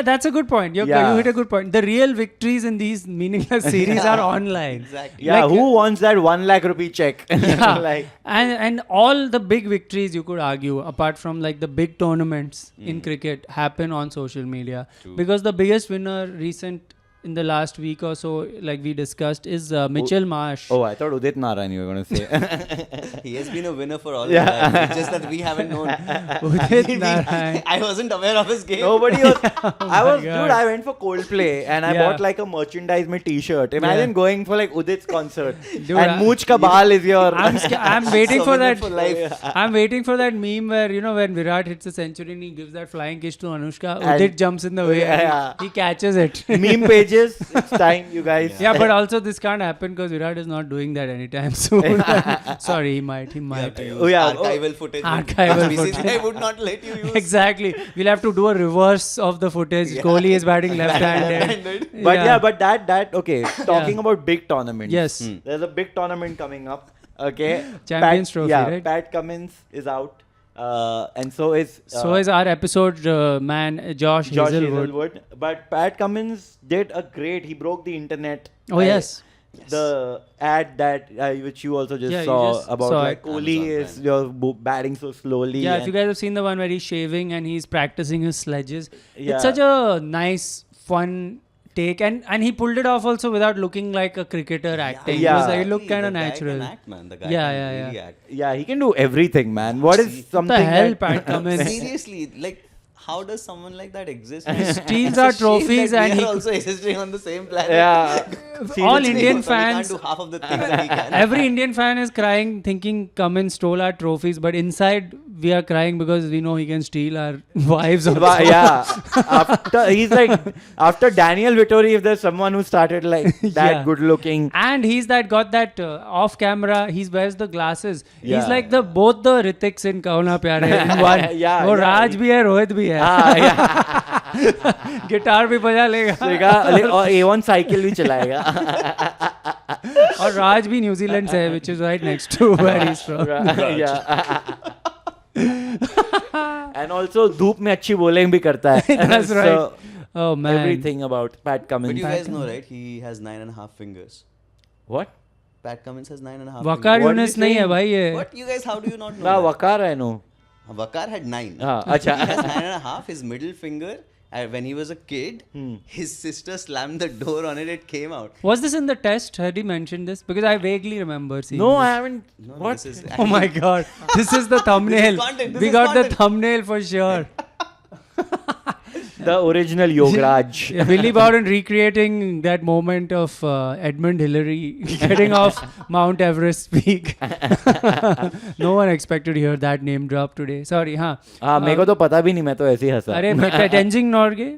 that's a good point. You hit a good point. The real victories in these meaningless series are online. Exactly. Yeah, Like, who wants that 1 lakh rupee check? Yeah. Like, and all the big victories you could argue, apart from like the big tournaments in cricket, happen on social media. Because the biggest winner recent in the last week or so, like we discussed, is Mitchell Marsh. oh, I thought Udit Narayan you were going to say. He has been a winner for all his life. It's just that we haven't known. Udit Narayan. I wasn't aware of his game. Nobody was. God. Dude, I went for Coldplay and I Yeah. bought like a merchandise mein t-shirt. Imagine going for like Udit's concert. Dude, and Mooch ka baal is your. I'm waiting for Souvenir that. for life. I'm waiting for that meme where, you know, when Virat hits a century and he gives that flying kiss to Anushka, And- Udit jumps in the way and Yeah. he catches it. Meme pages. It's time, you guys. Yeah, but also this can't happen because Virat is not doing that anytime soon. Sorry, he might. Oh, yeah. Archival footage. Archival BCCI footage. would not let you use. Exactly. We'll have to do a reverse of the footage. Kohli is batting left-handed. Left-handed. But yeah, but that okay. Talking about big tournaments. Yes. There's a big tournament coming up. Okay. Champions Trophy, yeah, right? Pat Cummins is out. And so is So is our episode man, Josh Hazelwood. But Pat Cummins did a great. He broke the internet. Oh, yes. The ad that which you also just Yeah, you saw just about saw like it. Kohli Amazon is you're batting so slowly. Yeah, and- if you guys have seen the one where he's shaving and he's practicing his sledges, Yeah. it's such a nice, fun take, and he pulled it off also without looking like a cricketer acting. Yeah. It looked kind of The guy natural. can act, man. The guy Yeah, can yeah, really yeah. act. Yeah, he can do everything, man. What is What something the hell, that- Pat Cummins? Seriously, like, how does someone like that exist? steals It's a our shame trophies that and we he- are also existing on the same planet. Yeah. All Seriously, Indian so we can't fans, do half of the things that he can. every Indian fan is crying, thinking Cummins stole our trophies, but inside we are crying because we know he can steal our wives. Also. Yeah. He's like after Daniel Vittori, if there's someone who started like that Yeah. good looking. And he's got that off camera. He wears the glasses. Yeah. He's like both the Hritiks in Kauna Pyare in one. Yeah, वो yeah. राज भी है, रोहित भी है. Yeah. Guitar भी बजा लेगा. और A1 cycle भी चलाएगा. और राज भी न्यूजीलैंड से है, which is right next to where he's from. Yeah. And also धूप में अच्छी bowling भी करता है. That's So, right. Oh man. everything about Pat Cummins. But you guys know, right? He has 9.5 fingers. What? Pat Cummins has 9.5 Waqar fingers. Younis नहीं है भाई ये. What? You guys, how do you not know? ना that? वकार है no. Vakar had 9. हाँ, अच्छा. He has 9.5. His middle finger, when he was a kid, his sister slammed the door on it. It came out. Was this in the test? Had he mentioned this? Because I vaguely remember seeing No, this. I haven't. No, What? This is Oh my god. This is the thumbnail. content, this We is got the content. thumbnail for sure. The original Yogaraj. Yeah, Billy Bowden recreating that moment of Edmund Hillary getting off Mount Everest peak. No one expected to hear that name drop today. Sorry, हाँ. हाँ मेरे को तो पता भी नहीं मैं तो ऐसे ही हंसा. अरे Tenzing Norgay?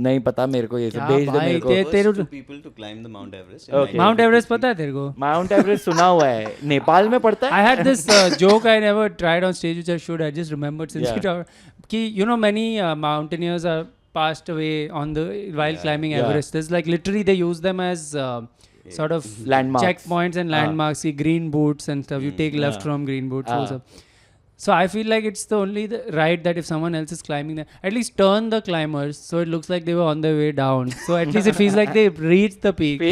नहीं पता मेरे को ये सब क्या भेज दे भाई, मेरे को. ते- तेरे- First 2 people to climb the Mount Everest. in Okay. Mount 1953. Everest पता है तेरे को? माउंट एवरेस्ट सुना हुआ है. नेपाल में पड़ता है. I had this joke I never tried on stage, which I should. I just remembered since Yeah. we talked. Ki, you know, many mountaineers are passed away on the while climbing Yeah. Everest. There's like literally they use them as sort of Landmarks. checkpoints and landmarks. See, green boots and stuff. You take left Yeah. from green boots. Ah. Also. So I feel like it's the only right that if someone else is climbing there, at least turn the climbers so it looks like they were on their way down. So at least it feels like they reached the peak.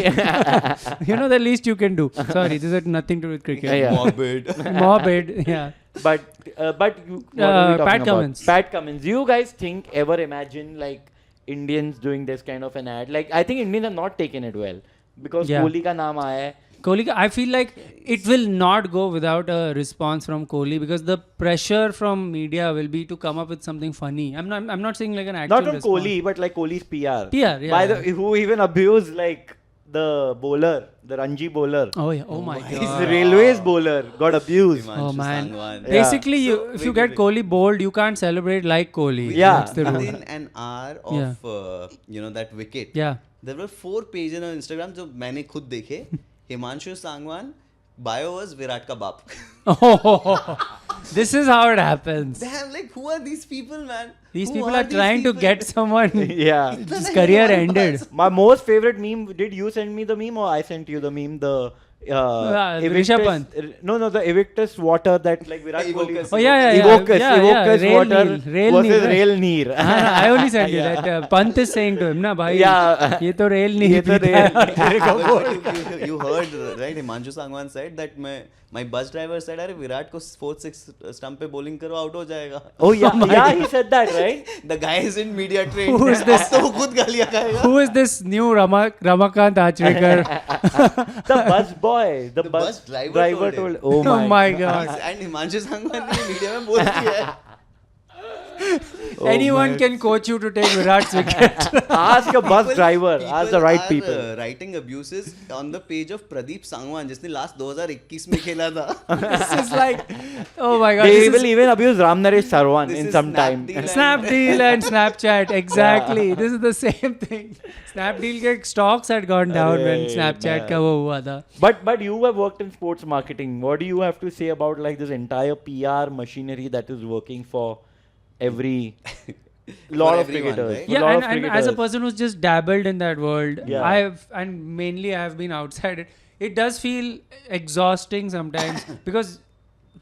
You know, the least you can do. Sorry, this has nothing to do with cricket. Yeah. Morbid. Morbid, yeah. But you, what are we talking Pat about? Cummins. Pat Cummins. Do you guys think ever imagine like Indians doing this kind of an ad? Like I think Indians have not taken it well because Yeah. Kohli का नाम आया है. Kohli, I feel like it will not go without a response from Kohli because the pressure from media will be to come up with something funny. I'm not saying like an actual Not from response. Kohli, but like Kohli's PR. PR, yeah, By yeah. the who even abused like the bowler, the Ranji bowler. Oh yeah. Oh my His god. railways bowler got abused. Himanshu Oh man. Sangwan. Yeah. Basically, if you get Kohli bowled, you can't celebrate like Kohli. Yeah. That's the rule. Within an hour of that wicket, Yeah. there were 4 pages on Instagram जो मैंने खुद देखे. Himanshu Sangwan, bio was Virat का बाप. This is how it happens. Damn, like who are these people, man? These Who people are these trying to people? get someone. Yeah. His career ended. My most favorite meme. Did you send me the meme or I sent you the meme? The Rishabh Pant. No, the Evictus water that like Virat Kohli. Evocus. Oh yeah. Evocus Rail water Neer, versus right? Rail Neer. I only sent you that. Pant is saying to him, na bhai. Yeah. ये तो rail नहीं ये तो पीता rail है." You heard, right? Himanshu Sangwan said that my bus driver said, अरे विराट को 4-6 stump पे bowling करो out हो जाएगा. Oh yeah, he said that, right? The guy is in media trained. Who is this? अब तो वो खुद गालियाँ खाएगा. Who is this new Ramakant Achrekar? The bus boy, the bus driver told told. him. Oh Oh my my God. And Himanshu Sangwan ने media में बोल दिया है. Anyone can coach you to take Virat's wicket. Ask a bus driver. Ask the right are, people. Writing abuses on the page of Pradeep Sangwan जिसने last 2021 में खेला था. This is like, oh my God. They this will is even abuse Ram Naresh Sarwan This in is some time. Snapdeal. Snapdeal and Snapchat. Exactly. This is the same thing. Snapdeal के stocks had gone down when Arey, Snapchat man. का वो हुआ था. But you have worked in sports marketing. What do you have to say about like this entire PR machinery that is working for every lot of everyone, cricketers? right? for Yeah, lot of and as a cricketers. person who's just dabbled in that world, Yeah. mainly I have been outside it. It does feel exhausting sometimes because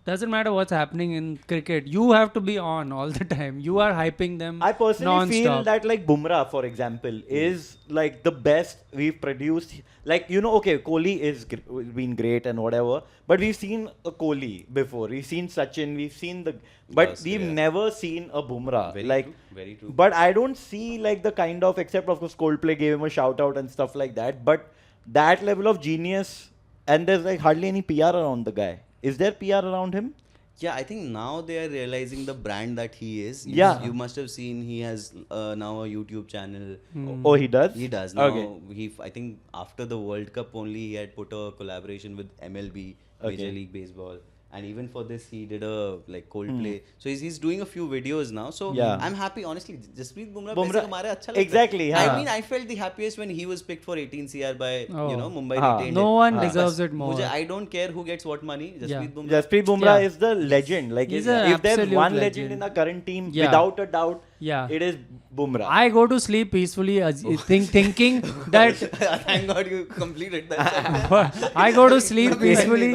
doesn't matter what's happening in cricket. You have to be on all the time. You are hyping them. I personally feel non-stop. that like Bumrah, for example, is like the best we've produced. Like, you know, okay, Kohli is been great and whatever, but we've seen a Kohli before. We've seen Sachin. We've seen but Yes, we've yeah. never seen a Bumrah. Very like, true, very true. But I don't see like the kind of, except of course Coldplay gave him a shout out and stuff like that. But that level of genius, and there's like hardly any PR around the guy. Is there PR around him? Yeah, I think now they are realizing the brand that he is. Yeah. You must have seen he has now a YouTube channel. Oh, he does? He does now. Okay. I think after the World Cup only he had put a collaboration with MLB, Okay. Major League Baseball, and even for this he did a like Coldplay. So he's doing a few videos now. So Yeah. I'm happy honestly. Jasprit Bumrah Bumrah- पैसे कमा रहा है, अच्छा लगता है. Exactly, I हाँ. mean I felt the happiest when he was picked for 18 CR by Oh. Mumbai हाँ. retained No it. one Because deserves it more. I don't care who gets what money. Yeah. Jasprit Bumrah. Jasprit Bumrah Yeah. is the legend. Like, He's if an there's absolute one legend. legend in our current team, Yeah. without a doubt, Yeah. it is Bumrah. I go to sleep peacefully thinking that Thank God you completed that. I go to sleep peacefully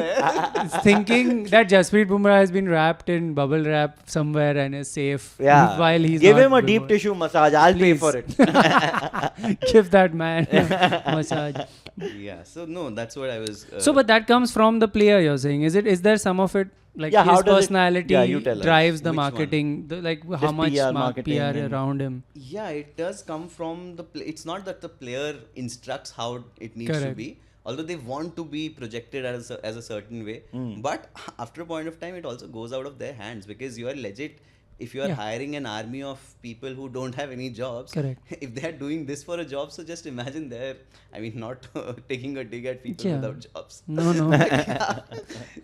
thinking that Jasprit Bumrah has been wrapped in bubble wrap somewhere and is safe Yeah. while he's Give not him a been deep wo- tissue massage. I'll pay Please. for it. Give that man massage. Yeah, so no, that's what I was. So, but that comes from the player. You're saying, is there some of it like Yeah, how his does it- personality yeah, you tell us. drives the Which one? marketing? Like how Just much PR PR marketing and- around him? Yeah, it does come from the it's not that the player instructs how it needs to Correct. be, although they want to be projected as a certain way. Hmm. But after a point of time, it also goes out of their hands because you are legit. If you are Yeah. hiring an army of people who don't have any jobs, Correct. if they are doing this for a job, so just imagine they're, I mean, not taking a dig at people Yeah. without jobs. No, no.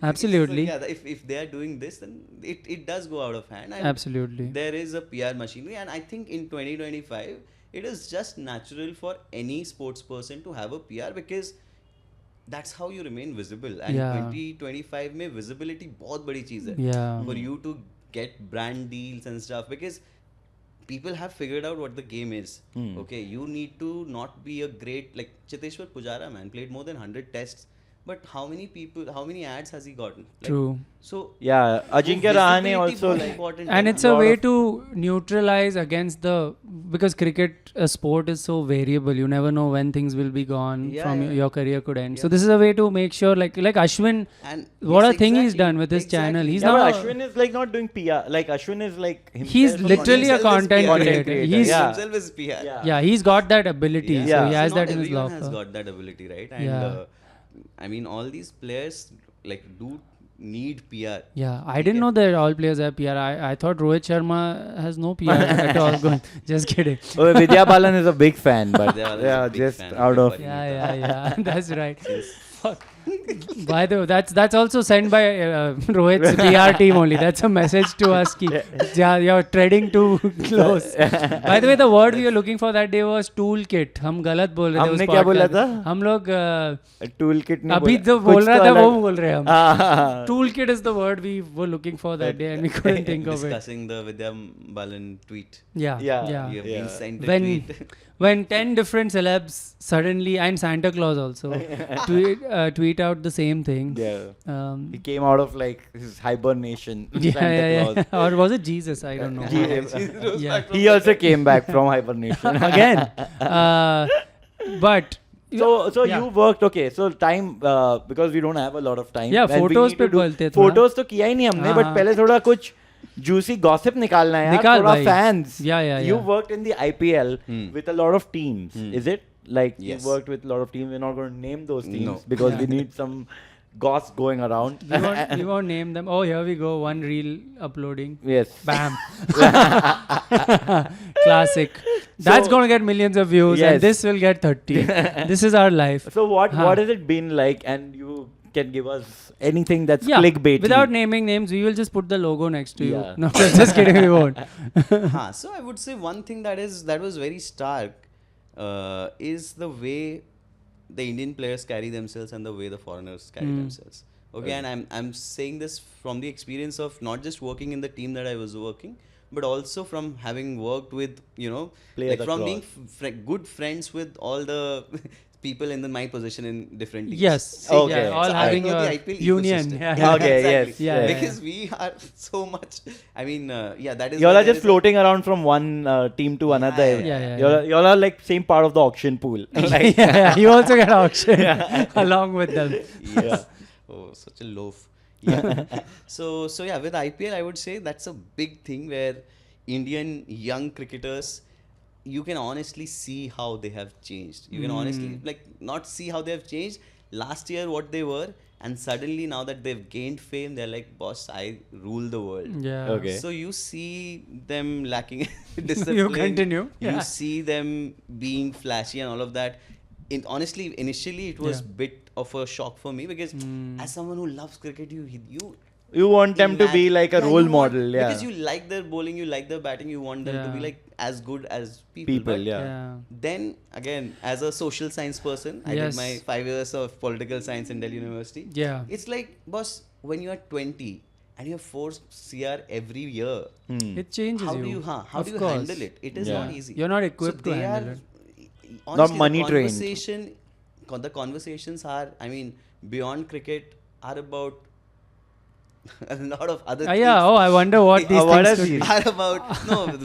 Absolutely. So, yeah, if they are doing this, then it does go out of hand. And Absolutely. there is a PR machinery, and I think in 2025 it is just natural for any sports person to have a PR because that's how you remain visible. And Yeah. 2025 में visibility बहुत बड़ी चीज़ है. Yeah. For you to get brand deals and stuff because people have figured out what the game is. Okay, you need to not be a great like Cheteshwar Pujara, man, played more than 100 tests. But how many ads has he gotten? Like, True. So Yeah, Ajinkya Rahane visibility also बहुत like, important And है it's ना? a lot way of- to neutralize against because cricket, a sport is so variable. You never know when things will be gone Yeah, from yeah. your career could end. So this is a way to make sure like Ashwin, And what yes, a thing he's exactly, done with his channel. exactly. He's yeah, now but Ashwin is like not doing PR. Like Ashwin is like himself. he's a literally a Himself is content PR. creator. Creator, He's yeah. himself is PR. Yeah. he's got that ability. Yeah. So Yeah. he has So that not in his everyone has locker. got that ability, right? And Yeah. I mean, all these players like do need PR. Yeah, I didn't know that all players have PR. I thought Rohit Sharma has no PR at all. Going, just kidding. Oh, Vidya Balan is a big fan, but Vidya Balan is a yeah, big just fan of out Big of Buddy. Yeah, that's right. Fuck. By the way, that's also sent by Rohit's PR team only. That's a message to us. Ki, yeah, you're treading too close. By the way, the word we were looking for that day was toolkit. हम गलत बोल रहे थे उस हमने क्या बोला podcast था? में. हम लोग टूलकिट नहीं अभी बोला. जो बोल कुछ रहा तो था वो अलग. बोल रहे हैं हम. हाँ. Toolkit is the word we were looking for that day and we couldn't think of it. Discussing the Vidya Balan tweet. Yeah, Yeah. yeah. We have been sent a When tweet. when 10 different celebs suddenly, and Santa Claus also tweet out the same thing. Yeah. He came out of like his hibernation. Santa Claus. Or was it Jesus? I don't know. Yeah. He also came back from hibernation Again. But So yeah. you worked, okay, so time because we don't have a lot of time. Yeah, and we photos need पे to do- बोलते थोड़ा. Photos तो किया ही नहीं हमने, but हाँ. पहले थोड़ा कुछ juicy gossip निकालना है यार. निकाल थोड़ा भाई. fans. Yeah. You worked in the IPL with a lot of teams, is it? Like Yes. you worked with a lot of teams. We're not going to name those teams No. because we Yeah. need some goss going around. you won't name them. Oh, here we go. One reel uploading. Yes. Bam. Classic. That's So- going to get millions of views Yes. and this will get 30. This is our life. So what Huh. has it been like? And you can give us anything that's Yeah, clickbait. without naming names, we will just put the logo next to Yeah. you. No, just kidding, we won't. So I would say one thing that was very stark is the way the Indian players carry themselves and the way the foreigners carry themselves. Okay, and I'm saying this from the experience of not just working in the team that I was working, but also from having worked with, Players like from being across. good friends with all the people in my position in different teams. Yes. Okay. Yeah, all So I having know the your IPL union. ecosystem. Yeah. Okay, exactly. yes, yeah. Because we are so much. I mean, that is. Y'all why are there just is a- floating around from one team to another. Yeah. Y'all are like same part of the auction pool. Like, yeah, you also get auction along with them. Yes. Oh, such a loaf. Yeah. so yeah, with IPL, I would say that's a big thing where Indian young cricketers, you can honestly see how they have changed. You can honestly not see how they have changed. Last year, what they were, and suddenly now that they've gained fame, they're like, boss, I rule the world. Yeah. Okay. So you see them lacking discipline. continue. You Yeah. see them being flashy and all of that. Honestly, initially it was Yeah. bit of a shock for me because as someone who loves cricket, you want them to be like a Yeah, role you want- model. Yeah. Because you like their bowling, you like their batting, you want them to be Yeah. like as good as people. People, But yeah. Then again, as a social science person, I Yes. did my 5 years of political science in Delhi University. Yeah. It's like, boss, when you are 20 and you have 4 CR every year, It changes how you. do you Of do you course. handle it? It is Yeah. not easy. You're not So equipped to they handle are, it. honestly, money the trained. conversation, the conversations are, I mean, beyond cricket are about a lot of other things. Yeah. Oh, I wonder what these What things are could be. these? Are about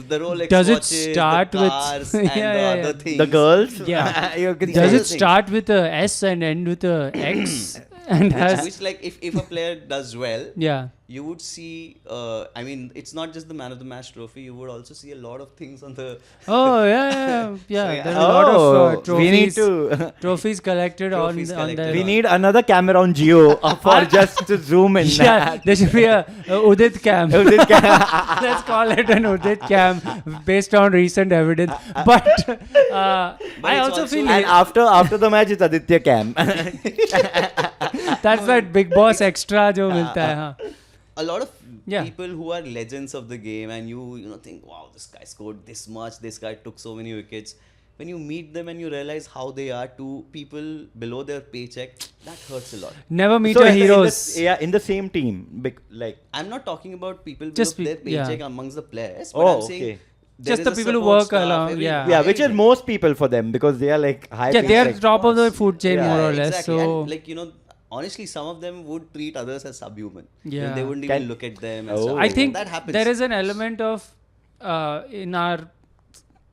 the Rolex Does it watches, start the with- cars, Yeah, and yeah, the yeah. other things. The girls. Yeah. You can These Does are it the things. start with a S and end with a X? And has Which like if a player does well, yeah. you would see. I mean, it's not just the man of the match trophy. You would also see a lot of things on the. Oh yeah. So, yeah. There's a lot of Oh, trophies. we need to. Trophies collected Trophies on collected the. We need another camera on Geo for just to zoom in. Yeah, there should be a Udit cam. Udit Let's call it an Udit cam based on recent evidence. But I it's also also- feel And after the match, it's Aditya Cam. that's that Big Boss extra जो मिलता है हाँ. A lot of Yeah. people who are legends of the game, and you think, wow, this guy scored this much. This guy took so many wickets. When you meet them and you realize how they are to people below their paycheck, that hurts a lot. Never meet So your in the- heroes. in the same team. Like, I'm not talking about people Just below their pe- yeah. paycheck amongst the players, but Oh, I'm saying okay. there Just is the a people who support work staff, along, every- yeah. yeah, which is everything. most people for them because they are like high Yeah, they are paycheck. top of the food chain Yeah, more or less. Exactly. So And like honestly, some of them would treat others as subhuman. Yeah. They wouldn't Can- even look at them. And Oh. stuff. I think that happens. there is an element of in our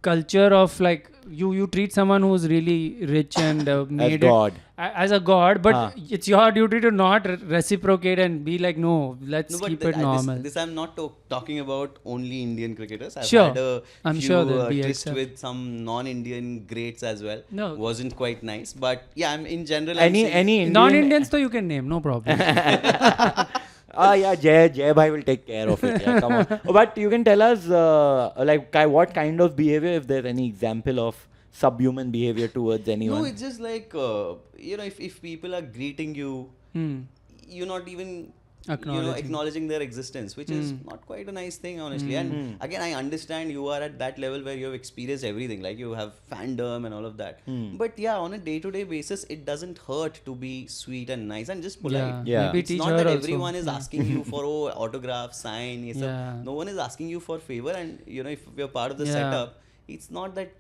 culture of like you treat someone who's really rich and made it God. as a god, but Huh. it's your duty to not reciprocate and be like, no, let's No, but keep it normal. This I'm not talking about only Indian cricketers. I've Sure. had a I'm few sure there'll be tryst except- with some non-Indian greats as well. No. Wasn't quite nice, but yeah, I'm in general. I'm Any saying- Indian, Non-Indians, though, you can name, no problem. Yeah, Jay Bhai will take care of it. Yeah, come on. But you can tell us, what kind of behavior, if there's any example of subhuman behavior towards anyone. No, it's just like if people are greeting you, you're not even acknowledging their existence, which is not quite a nice thing, honestly. And again, I understand you are at that level where you have experienced everything, like you have fandom and all of that. But yeah, on a day-to-day basis, it doesn't hurt to be sweet and nice and just polite. Yeah. Maybe It's teach not her that also. everyone is asking you for autograph, sign. Yeah. No one is asking you for favor, and if you're part of the Yeah. setup, it's not that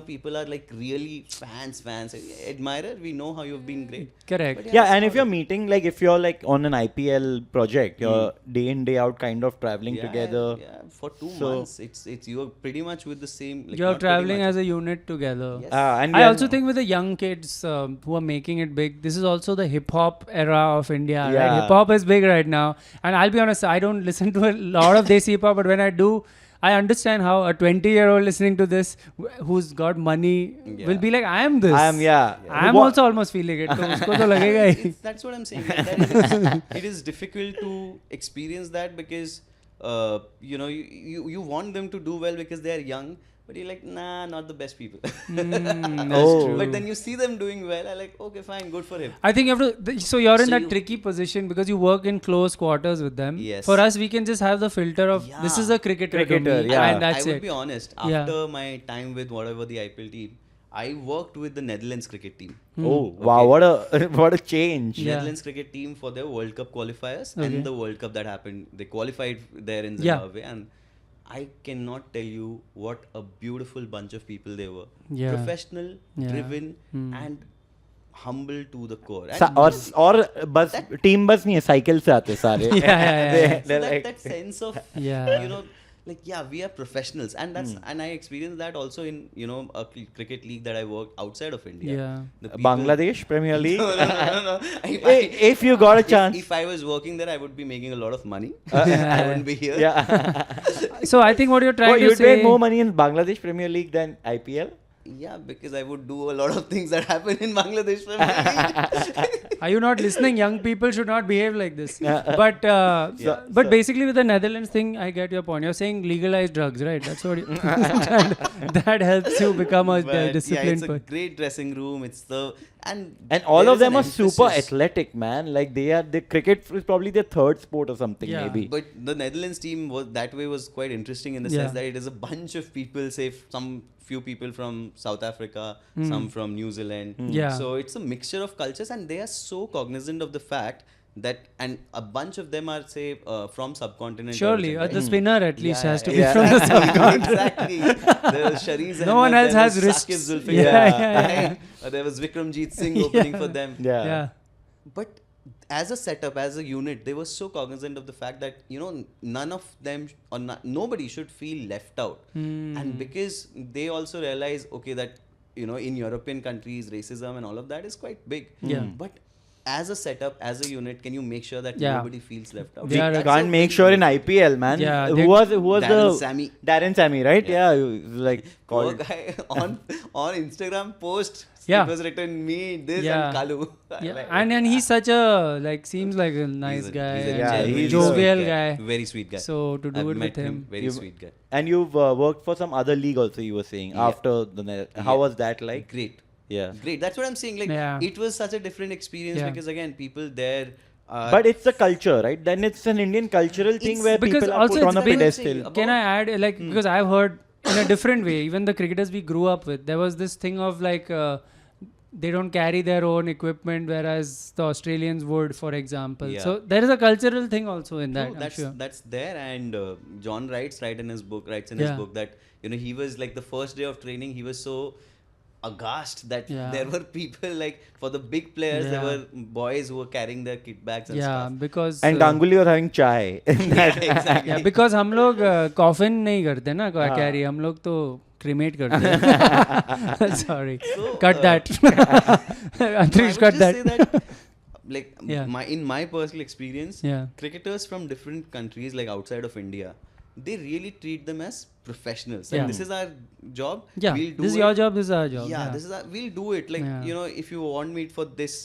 people are like really fans, admirer. We know how you've been great. Correct. But Yeah, and it's if you're not- meeting, like if you're like on an IPL project, you're day in day out kind of traveling together. Yeah, for 2 So- months, it's you're pretty much with the same. Like, You're not pretty traveling much. as a unit together. Yes. And I we are- also think with the young kids who are making it big, this is also the hip hop era of India. Right? Yeah. Hip hop is big right now, and I'll be honest, I don't listen to a lot of Desi hip hop, but when I do, I understand how a 20-year-old listening to this, who's got money, will be like, I am this. I am What- also almost feeling it. तो उसको तो लगेगा ही. That's what I'm saying. That it is difficult to experience that because you want them to do well because they are young, but you're like, nah, not the best people. That's Oh. true. But then you see them doing well, I'm like, okay, fine, good for him. I think you have to. So you're in So that you- tricky position because you work in close quarters with them. Yes. For us, we can just have the filter of this is a cricketer, to Cricketer, me, yeah. and that's I would it. be honest. Yeah. After my time with whatever the IPL team, I worked with the Netherlands cricket team. Oh wow, what a what a change. Yeah. Netherlands cricket team for their World Cup qualifiers Okay. and the World Cup that happened. They qualified there in Yeah. Zimbabwe, and I cannot tell you what a beautiful bunch of people they were. Yeah. Professional, Yeah. driven, and humble to the core. और बस team बस नहीं है, cycle से आते सारे. Yeah. So that sense of Yeah. we are professionals, and that's and I experienced that also in a cricket league that I worked outside of India. Yeah. The people- Bangladesh Premier League. no. If you got a chance. If I was working there, I would be making a lot of money. I wouldn't be here. Yeah. So I think what you're trying Well, to you'd say. make more money in Bangladesh Premier League than IPL. Yeah, because I would do a lot of things that happen in Bangladesh. Are you not listening? Young people should not behave like this. Yeah. But basically with the Netherlands thing, I get your point. You're saying legalize drugs, right? That's what you, that helps you become a But yeah, disciplined it's a person. great dressing room. It's the And there all of is an them are super emphasis. athletic, man. Like the cricket is probably their third sport or something, Yeah. maybe. But the Netherlands team was quite interesting in the Yeah. sense that it is a bunch of people, say some few people from South Africa, some from New Zealand. Yeah. So it's a mixture of cultures, and they are so cognizant of the fact that, and a bunch of them are say from subcontinent. Surely, origin, the right? spinner at least Yeah, has to yeah. be from the subcontinent. Exactly. There was Shariz No one Ahmed, else there has was wrists. Saqib Zulfikar, Yeah. right? There was Vikramjeet Singh opening for them. Yeah. But as a setup, as a unit, they were so cognizant of the fact that none of them or nobody should feel left out, and because they also realize, okay, that in European countries, racism and all of that is quite big. Yeah. But as a setup, as a unit, can you make sure that Yeah. nobody feels left out? They are- That's Can't a make big sure in unit. IPL, man. Yeah, who they- was Darren the Sammy. Darren Sammy, right? Yeah. Yeah, like Poor called. guy on Instagram post. Yeah. It was written me this Yeah. and Kalu. Yeah. Like, And he's such a seems like a nice he's a- guy, he's a and Yeah, genuinely he's jovial sweet guy. Very sweet guy. So to do I've it met with him. very You- sweet guy. And you've worked for some other league also, you were saying, Yeah. after How was that like? Great. Yeah. Great. That's what I'm saying. Like Yeah. it was such a different experience Yeah. because again, people there. But it's a culture, right? Then it's an Indian cultural thing It's- where Because people are also put it's on a been- pedestal. About- Can I add, like, because I've heard in a different way, even the cricketers we grew up with, there was this thing of like, they don't carry their own equipment, whereas the Australians would, for example. Yeah. So there is a cultural thing also in that, True, I'm sure. that's there, and John writes in his book Yeah. that he was like the first day of training, he was so aghast that Yeah. there were people like for the big players, there Yeah. were boys who were carrying their kit bags and Yeah, stuff. because And Ganguly was having chai. Yeah, exactly. yeah, because हम लोग coffin नहीं करते ना हाँ. carry, हम लोग तो cremate करते हैं. Sorry, So, cut that. So I Antrish, would cut just that. say that, like Yeah. in my personal experience, Yeah. cricketers from different countries, like outside of India, they really treat them as professionals. Yeah. Like, this is our job. Yeah, we'll do this is it. your job, this is our job. Yeah, this is our, we'll do it. Like Yeah. if you want me for this,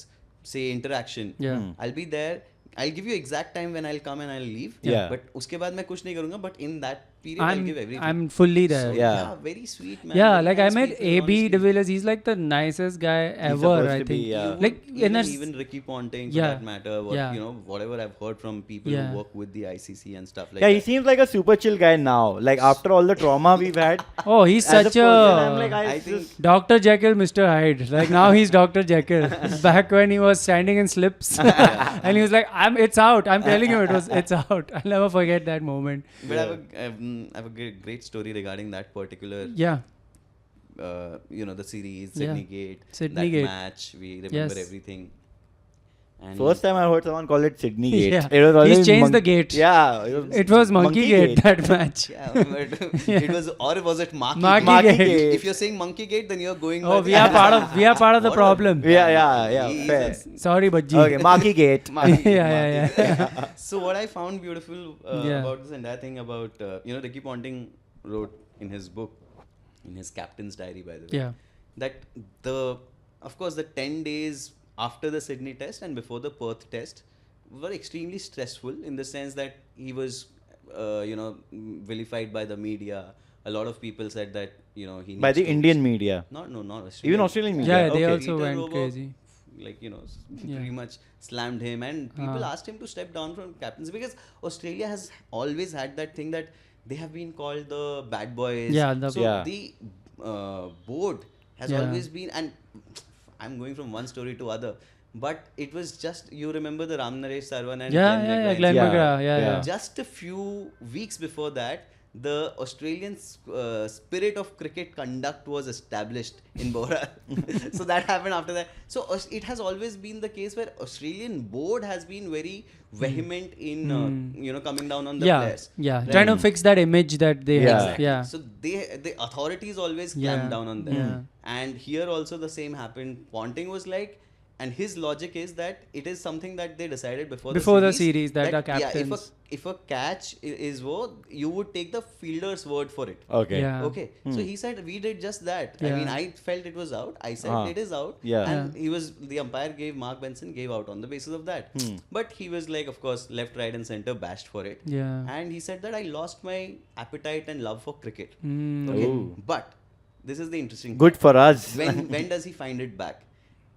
say interaction, Yeah. I'll be there. I'll give you exact time when I'll come and I'll leave. Yeah. But उसके बाद मैं कुछ नहीं करूँगा. But in that period, I'll give everything. I'm fully there. So, Yeah. very sweet man. Yeah, Very like I nice met people, AB honestly. de Villiers. He's like the nicest guy ever, supposed I to think. be, yeah. You Like would in a even Ricky Ponting for Yeah. that matter. What, Yeah. you know, whatever I've heard from people Yeah. who work with the ICC and stuff like Yeah, that. he seems like a super chill guy now. Like after all the trauma we've had. Oh, he's as such person, I'm a like, I think- just- Dr. Jekyll, Mr. Hyde. Like now he's Dr. Jekyll. Back when he was standing in slips, and he was like, "It's out. I'm telling you, it's out." I'll never forget that moment. But I have a great story regarding that particular, Yeah, you know, the series, Yeah. Sydney Gate, Sydney that Gate. match. We remember Yes. everything. And First time I heard someone call it Sydney Gate. Yeah. It was He's always changed the gate. Yeah. it was Monkey Gate that match. Yeah, but it was, or was it Marky Marky Gate? Gate. If you're saying Monkey Gate, then you're going. Oh, by we are part of the What a- problem. Yeah. Fair. Jesus. Sorry, Bajji. Okay, Marky Gate. Marky Gate, Yeah, Marky yeah, Gate. So what I found beautiful Yeah. about this entire thing about you know, Ricky Ponting wrote in his book, in his captain's diary, by the way, Yeah. that of course the 10 days after the Sydney test and before the Perth test were extremely stressful, in the sense that he was you know, vilified by the media. A lot of people said that, you know, he By needs the to- Indian media. not Australian. Even Australian media. Yeah, they Okay. also Peter went Robo, crazy. like, you know, Yeah. pretty much slammed him, and people asked him to step down from captaincy, because Australia has always had that thing that they have been called the bad boys. Yeah, so Yeah. the board has Yeah. always been, and I'm going from one story to other, but it was just, you remember the Ram Naresh Sarwan and Yeah, Glenn Yeah. McGrath. Yeah. just a few weeks before that, the Australian spirit of cricket conduct was established in Bora. So that happened after that. So it has always been the case where Australian board has been very vehement in you know, coming down on the players. Yeah. Trying to fix that image that they Yeah. have. Exactly. Yeah. So the authorities always Yeah. clamp down on them. Yeah. And here also the same happened. Ponting was like, and his logic is that it is something that they decided before the series that are yeah, captains. if a catch is you would take the fielder's word for it. Okay. Yeah. Okay, so he said we did just that. I Yeah. mean, I felt it was out. I said it is out. Yeah. And the umpire Mark Benson gave out on the basis of that. But he was like, of course, left, right, and center bashed for it. Yeah. And he said that I lost my appetite and love for cricket. Mm. Okay, Ooh. but this is the interesting. Good for us. When does he find it back?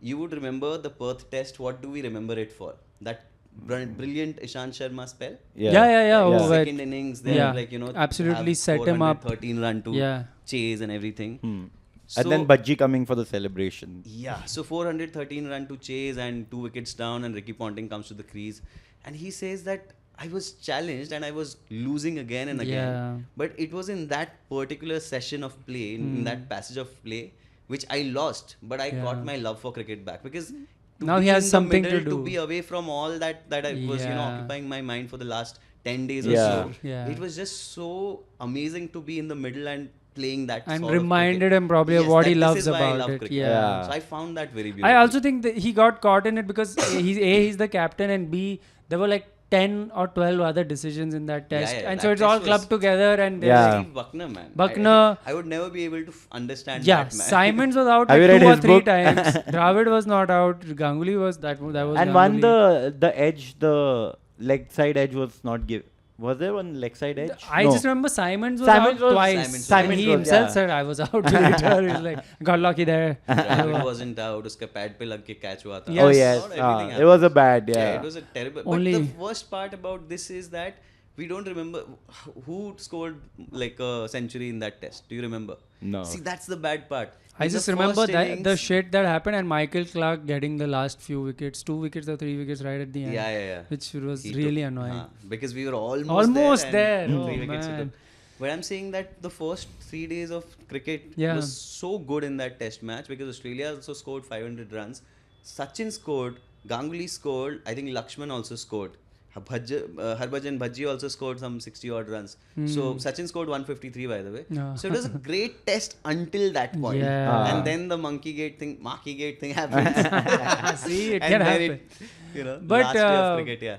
You would remember the Perth test. What do we remember it for? That brilliant Ishant Sharma spell. Yeah. Oh, Yeah. right. Second innings, they Yeah. have, like, you know, Absolutely have set him up. 13 run to Yeah. chase and everything. And then Bajji coming for the celebration. Yeah, so 413 run to chase and 2 wickets down, and Ricky Ponting comes to the crease, and he says that I was challenged and I was losing again and again. Yeah. But it was in that particular session of play, in that passage of play, which I lost, but I got my love for cricket back, because to Now be he has in the something to middle, do. be away from all that I was, you know, Yeah. occupying my mind for the last 10 days or Yeah. so. Yeah. It was just so amazing to be in the middle and playing that And sort of reminded cricket. him probably of Yes, what he this loves is why I about love it. cricket. Yeah. So I found that very beautiful. I also think that he got caught in it because he's the captain, and B, there were like 10 or 12 other decisions in that test. yeah, And that so it's all test was- clubbed together, and they're Yeah. like, Steve Buckner, man. Buckner. I would never be able to understand yeah, that, man. Simons was out Have like you read 2 or his 3 book? times. Dravid was not out. Ganguly was that was And one Ganguly. the edge, the leg side edge was not given. Was there one leg side edge? I No. just remember Simons was Simons out was- twice. Simons and he was- himself yeah. said I was out later. He's like, got lucky there. Dravid wasn't out. Uska pad pe lag ke catch hua tha. Yes. Oh Yes. yes. Not everything It happened. was a bad. Yeah, Yeah. it was a terrible. Only- But the worst part about this is that we don't remember who scored like a century in that test. Do you remember? No. See, that's the bad part. I In the just remember first that the innings- shit that happened, and Michael Clark getting the last few wickets, 2 wickets or 3 wickets right at the end. Yeah. Which was He really took- annoying. because we were almost Almost there. and there. 3 Oh, wickets he man. took. But I'm saying that the first 3 days of cricket Yeah. was so good in that test match, because Australia also scored 500 runs. Sachin scored, Ganguly scored, I think Lakshman also scored. Harbhajan Bhajji also scored some 60 odd runs. So Sachin scored 153, by the way. Yeah. So it was a great test until that point. Yeah. And then the Marky Gate thing happened. See, it And can then happen. you know, But, last day of cricket, yeah.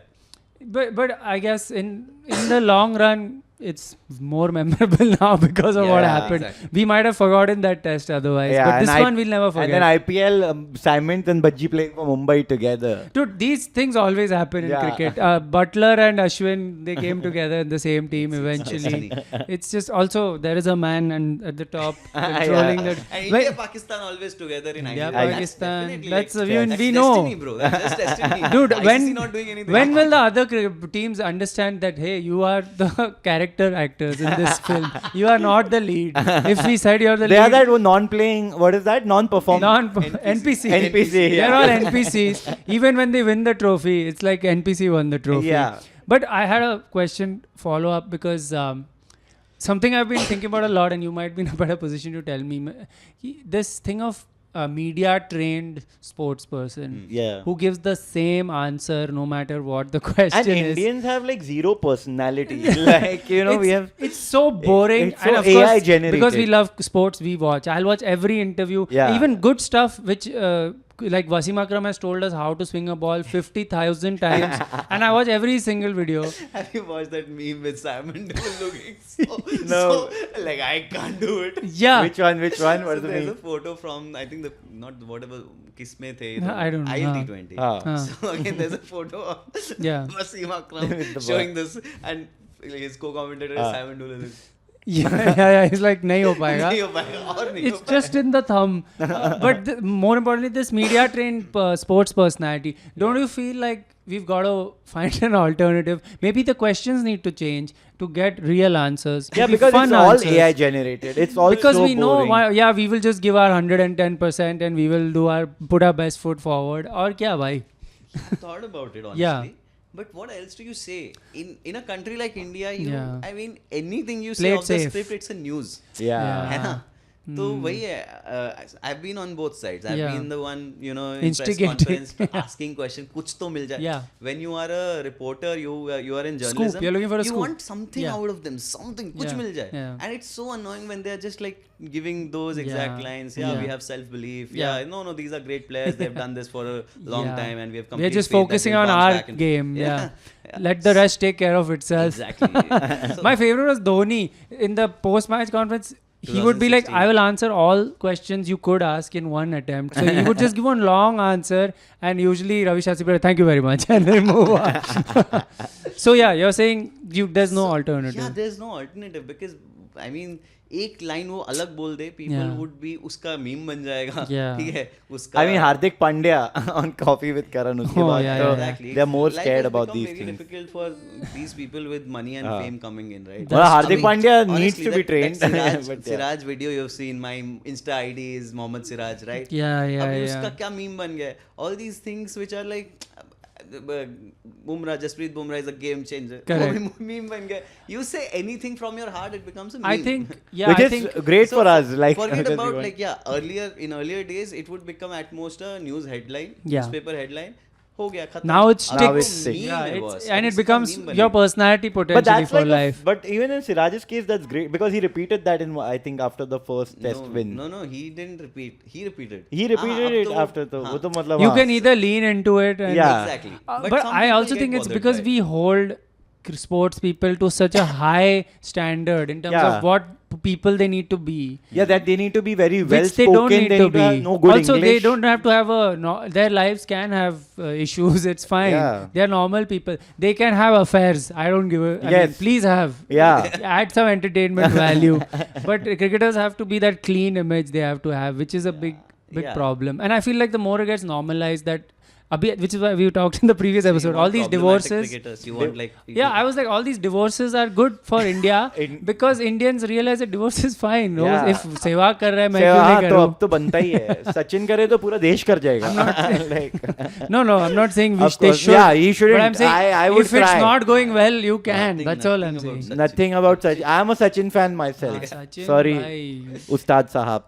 But I guess in the long run, it's more memorable now because of what Yeah, happened. exactly. We might have forgotten that test otherwise, Yeah, but this and one we'll never forget. And then IPL, Simons and Bajji playing for Mumbai together. Dude, these things always happen in Yeah. cricket. Butler and Ashwin, they came together in the same team eventually. It's just also there is a man and at the top controlling the. And Wait, India Pakistan always together in India, IPL. Pakistan. Definitely, That's like, we that's know. destiny, bro. That's just destiny. Dude, ICC not doing anything. when will the other teams understand that hey, you are the character actors in this film. You are not the lead. If we said you're the They lead, are that non-playing, what is that? Non-performing. NPC. NPC, They're yeah. all NPCs. Even when they win the trophy, it's like NPC won the trophy. Yeah. But I had a question follow up because something I've been thinking about a lot, and you might be in a better position to tell me. This thing of media trained sports person Yeah. who gives the same answer no matter what the question And is. Indians have like zero personality. Like, you know, we have. It's so boring. It's and so of AI course, generated. because we love sports, we watch. I'll watch every interview. Yeah. Even good stuff, which like Wasim Akram has told us how to swing a ball 50,000 times. And I watch every single video. Have you watched that meme with Simon looking so, No. so like I can't do it? Yeah. Which one? What So was the there's a name? photo from I think the not whatever Kisme the I don't know. ILT20. Ah. So again there's a photo of Yeah. Wasim Akram With the showing this and his co-commentator is Simon Doolittle. yeah. He's like, nahi ho payega. नहीं हो पाएगा और नहीं It's हो just in the thumb. But more importantly, this media trained sports personality. Don't you feel like we've got to find an alternative? Maybe the questions need to change to get real answers. Yeah, Maybe because fun it's all answers. AI generated. It's all Because so we know boring. why, yeah, we will just give our 110% and we will put our best foot forward. Or kya bhai? thought about it honestly. Yeah. But what else do you say in a country like India? Yeah. I mean, anything you Play say it off the safe. script, it's a news. Yeah. है ना? तो वही है. I've been on both sides. I've Yeah. been the one, you know, in press Instigating. conference asking questions. कुछ तो मिल जाए. Yeah. When you are a reporter, you are in journalism. You're looking for a you scoop. want something Yeah. out of them. Something. कुछ Yeah. मिल जाए. Yeah. And it's so annoying when they're just like giving those exact Yeah. lines. Yeah, we Yeah. have self-belief. Yeah. Yeah. No, these are great players. They've done this for a long Yeah. time, and we have We're complete just faith that focusing they'll on bounce our back and- game. Yeah. Yeah. Let the rest take care of itself. Exactly. So- My favorite was Dhoni in the post-match conference. He would be like, 2016. I will answer all questions you could ask in one attempt. So he would just give one long answer, and usually Ravi Shastri would thank you very much, and then move on. So yeah, you're saying there's no alternative. Yeah, there's no alternative because I mean एक line वो अलग बोल दे, people Yeah. would be उसका meme बन जाएगा. Yeah. ठीक है उसका. I mean, Hardik Pandya on Coffee with Karan. उसके Oh, बाद yeah, तो yeah. Exactly. they're more Life scared has about become these very things. difficult for these people with money and fame coming in, right? Well, Hardik I mean, Pandya needs honestly, to be that trained. Siraj, But yeah. Siraj video you've seen, my Insta ID is Mohammad Siraj, right? Yeah. अभी उसका क्या meme बन गया है? All these things which are like Bumrah, Jasprit Bumrah is a game changer. Correct. वो भी meme बन गया. You say anything from your heart, it becomes a meme. I think, yeah, Which I is think great So for us. Like, forget because we about want- like in earlier days it would become at most a news headline, Yeah. newspaper headline. हो गया खत्म. now it Now sticks. it sticks. Yeah, Meme it's- was. and अब it इसका becomes meme your बनेगा. personality But potentially that's for like life. but even in Siraj's case, that's great because he repeated that in I think after the first test win. No, he didn't repeat. He repeated. He repeated अब it तो after तो हाँ. वो तो मतलब You हाँ. can either lean into it and Yeah. Exactly. but some I people also get think it's bothered because by we hold sports people to such a high standard in terms Yeah. of what people they need to be. Yeah, that they need to be very well Which they spoken. don't need to be. have no good also, English. they don't have to have their lives can have issues. It's fine. Yeah. They are normal people. They can have affairs. I don't give a. I mean, Yes. please have. Yeah. Add some entertainment value. But cricketers have to be that clean image they have to have, which is a big Yeah. problem. And I feel like the more it gets normalized, that. Which is why we talked in the previous So you episode. want All these problematic divorces. cricketers, you want like people- Yeah, I was like, all these divorces are good for India In- because Indians realize that divorce is fine. No? Yeah. If सेवा कर रहा है मैं से क्यों हाँ नहीं तो करूँ? अब तो बनता ही है. सचिन करे तो पूरा देश कर जाएगा. Like, No, I'm not saying Of they course. should. Yeah, he shouldn't. But I'm saying I would if it's try. not going well, you can. Nothing- That's all I'm nothing saying. about nothing about Sachin. I'm a Sachin fan myself. Sachin, Sorry, bhai. Ustad Sahab.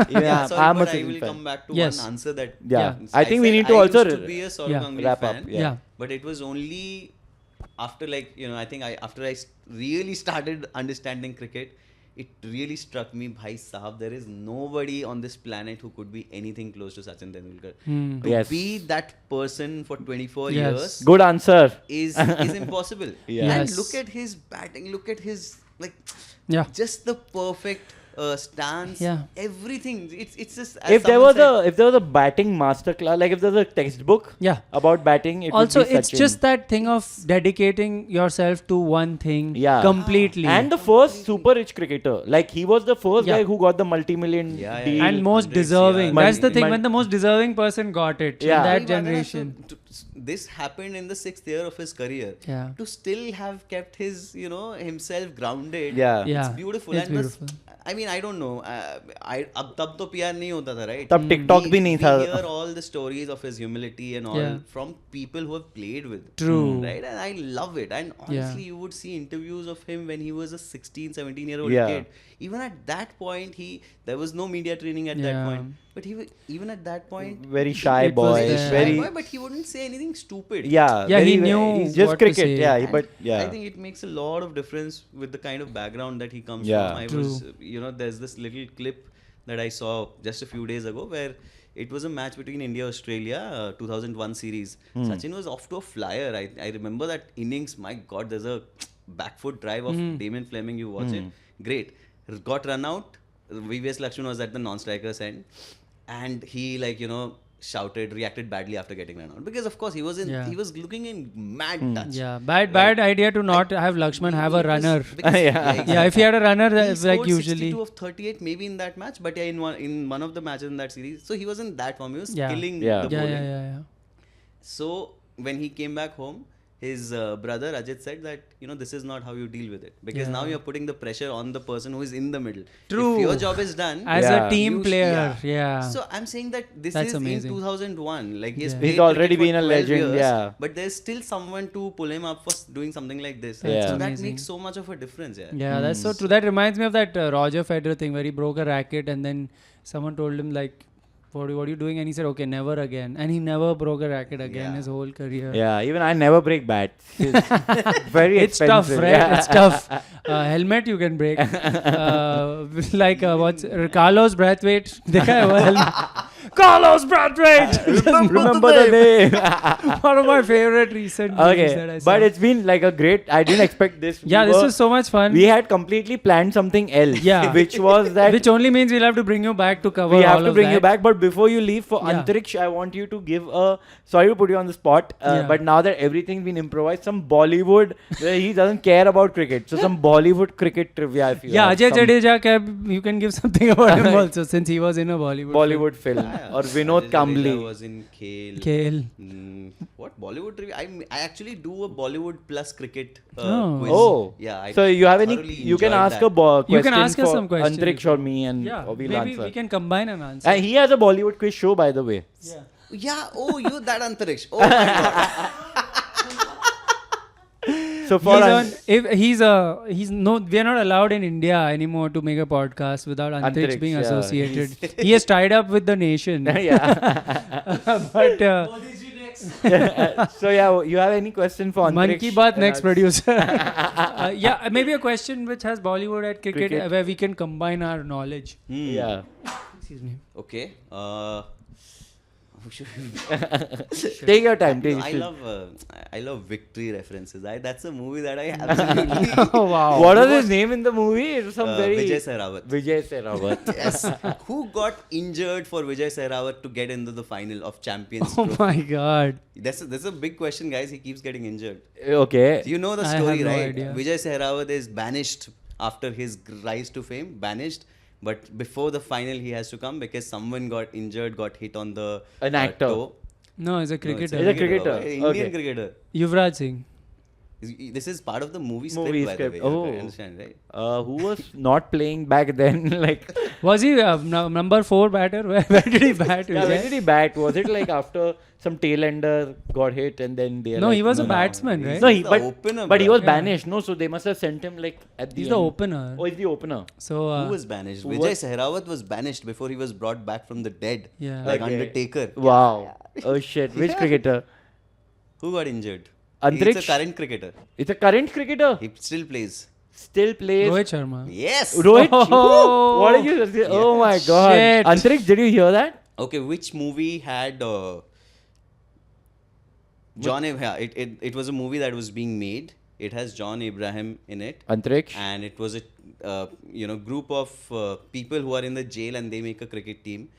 Even Yeah, sorry, I'm a but I Sachin will fan. come back to Yes. one answer that. Yeah. Yeah. I think we said need to I also used to be a Saurav Yeah. Ganguly wrap fan, up. Yeah. but it was only after like I think after I really started understanding cricket, it really struck me, bhai sahab, there is nobody on this planet who could be anything close to Sachin Tendulkar. To Yes. be that person for 24 Yes. years Good answer. is impossible. Yeah. And Yes. look at his batting, look at his like Yeah. just the perfect stance, Yeah. everything. It's just as If there someone was said, if there was a batting masterclass, like if there was a textbook Yeah. about batting, it Also, would be it's Sachin. just that thing of dedicating yourself to one thing Yeah. completely. And the first super rich cricketer. Like he was the first Yeah. guy who got the multi-million Yeah, deal. yeah. and most Hundreds, deserving. yeah. That's the thing. Mon- When the most deserving person got it Yeah. in that Bhai Badana, generation. so this happened in the 6th year of his career. Yeah. To still have kept his, himself grounded. Yeah. Yeah. It's beautiful. It's and beautiful. I mean, I don't know. अब तब तो PR नहीं होता था, right? तब TikTok भी नहीं था. We hear all the stories of his humility and all Yeah. from people who have played with. True. Right? And I love it. And honestly, you would see interviews of him when he was a 16, 17-year-old Yeah. kid. Even at that point, there was no media training at that Yeah. point. But even at that point, Very shy It was boy. there. Very. boy, but he wouldn't say anything stupid. Yeah. Yeah, he very- knew he's just what to cricket. say. Yeah. And But yeah. I think it makes a lot of difference with the kind of background that he comes Yeah. from. I was, there's this little clip that I saw just a few days ago where it was a match between India Australia 2001 series. Sachin was off to a flyer. I remember that innings. My God, there's a back foot drive of Damon Fleming. You watch it, great. Got run out. VVS Lakshman was at the non-striker's end, and he reacted badly after getting run out because of course he was Yeah. he was looking in mad touch. Yeah, bad idea to not have Lakshman have a runner. Yeah, Yeah, if he had a runner, he that's like scored usually. 62 of 38 maybe in that match, but yeah, in one of the matches in that series, so he was in that form. He was Yeah. killing Yeah. the Yeah, bowling. yeah. So when he came back home, his brother Ajit said that this is not how you deal with it, because now Yeah. you're putting the pressure on the person who is in the middle. True. If your job is done, As Yeah. a team you- player, yeah. So I'm saying that this That's is amazing. in 2001. Like he's Yeah. played He's already cricket for been a 12 legend, years, yeah. But there's still someone to pull him up for doing something like this. That's So that amazing. makes so much of a difference. Yeah. Yeah, that's so true. That reminds me of that Roger Federer thing where he broke a racket and then someone told him like, what are you doing? And he said, okay, never again. And he never broke a racket again Yeah. his whole career. Yeah. Even I never break bats. It's very It's tough, expensive. right? Yeah. It's tough. Helmet you can break. Like what's Carlos Brathwaite? देखा है वो helmet? Carlos Brathwaite. Remember the name. One of my favorite recent movies that I Okay. saw. But it's been like a great. I didn't expect this. Yeah, this was so much fun. We had completely planned something else. Yeah. Which was that. Which only means we'll have to bring you back to cover we all have to of bring you that. back, but before you leave for Yeah. Antariksh, I want you to give a. Sorry to put you on the spot, Yeah. but now that everything's been improvised, some Bollywood where he doesn't care about cricket, so some Bollywood cricket trivia. If you Yeah, have Ajay some Jadeja, you can give something about him also since he was in a Bollywood. Bollywood film or Vinod Ajay Kambli. Jadeja was in Khel. Kale. What Bollywood trivia? I actually do a Bollywood plus cricket Oh. quiz. Oh, Yeah. I so you have any? thoroughly You can enjoyed ask that. a question You can ask us for some questions. Antariksh or me, and Yeah, we'll maybe answer. we can combine an answer. And he has a Bollywood quiz show, by the way. Yeah. Yeah. Oh, you that Antariksh. Oh my God. So for He's no, we are not allowed in India anymore to make a podcast without Antariksh Antariksh, being yeah. associated. He has tied up with the nation. yeah. But So yeah, you have any question for Antariksh? Man ki baat And next I'll- producer. Yeah, maybe a question which has Bollywood at cricket, Cricket. where we can combine our knowledge. Yeah. Excuse me. Okay. Take your time. No, Take I love victory references. That's a movie that I absolutely. Oh wow. What was his name in the movie? It was some very Vijay Sehrawat. Vijay Sehrawat. Yes. Who got injured for Vijay Sehrawat to get into the final of Champions Oh Trophy? my God. That's a big question, guys. He keeps getting injured. Okay. You know the I story, have no right? idea. Vijay Sehrawat is banished after his rise to fame. Banished. But before the final, he has to come because someone got injured, got hit on the An actor. toe. No, it's a No, cricketer. He's a cricketer. Indian Okay. cricketer. Yuvraj Singh. This is part of the movie script, Movie by script. the way. Oh. I understand, right? Who was not playing back then? Like, Was he number 4 batter? Where did he bat? yeah, Vijay? when did he bat? Was it like after some tail ender got hit and then they? No, like, he was a no. batsman, right? No, He's the but opener, but he bro. was Yeah. banished. No, so they must have sent him like at the He's end. the opener. Oh, he's the opener. So Who was banished? who Vijay was- Sehrawat was banished before he was brought back from the dead. Yeah. Like Okay. Undertaker. Wow. Oh shit. Which cricketer? Who got injured? Antariksh? He's a current cricketer. It's a current cricketer. He still plays. still plays. Rohit Sharma. Yes. Rohit. Oh. What are you? Oh my God. Shit. Antariksh, did you hear that? Okay, which movie had John Abraham? It was a movie that was being made. It has John Abraham in it, Antariksh. and it was a group of people who are in the jail and they make a cricket team.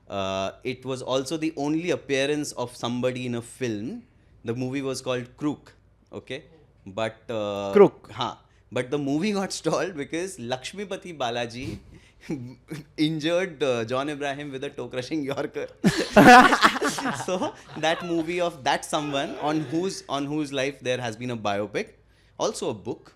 It was also the only appearance of somebody in a film. The movie was called Crook. Okay, but Crook. But the movie got stalled because Lakshmipati Balaji injured John Abraham with a toe-crushing Yorker. So that movie of that someone on whose life there has been a biopic, also a book.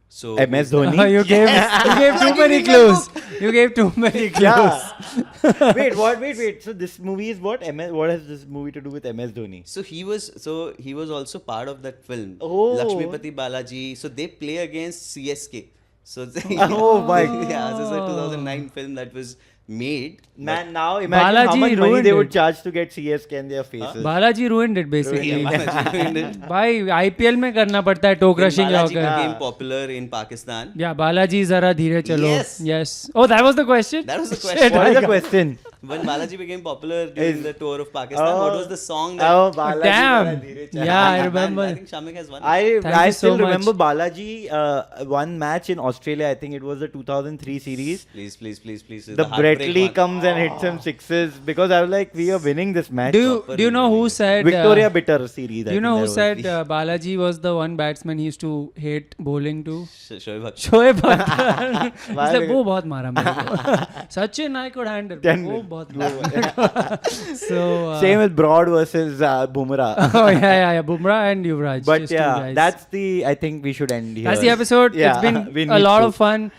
So MS Dhoni. You gave too many clues. You gave too many clues. Yeah. Wait. So this movie is what? What has this movie to do with MS Dhoni? So he was also part of that film. Oh. Lakshmipati Balaji. So they play against CSK. So Oh my. Yeah, this is a 2009 film that was made. Man, now imagine how Balaji much money ruined they would it. charge to get CSK in their faces. Balaji ruined it basically. Balaji भाई IPL में करना पड़ता है toe crushing Balaji Yorker. became popular in Pakistan. Yeah, Balaji zara धीरे चलो. Yes. Yes. Oh, that was the question. That was the Shit, question. What I is the got- question? When Balaji became popular during Is- the tour of Pakistan, what was the song that? Oh, Balaji. Damn. Zara Dheere Chala. Yeah, I Man, remember. I think Shamik has won. Thank I you still so remember much. Balaji one match in Australia. I think it was the 2003 series. Please. The Brett Lee comes and hits him sixes because I was like, we are winning this match. Do you know who said Victoria Bitter series. I Do you think know that who was. said Balaji was the one batsman he used to hate bowling to? Shoaib Akhtar. Shoaib Akhtar. He's Why? like, वो बहुत मारा मेरे को. Sachin I could handle. वो बहुत मारा. So Same with Broad versus Bumrah. oh yeah. Bumrah and Yuvraj. But just two yeah, guys. that's the. I think we should end here. That's the episode. Yeah, It's we been a need lot to. of fun.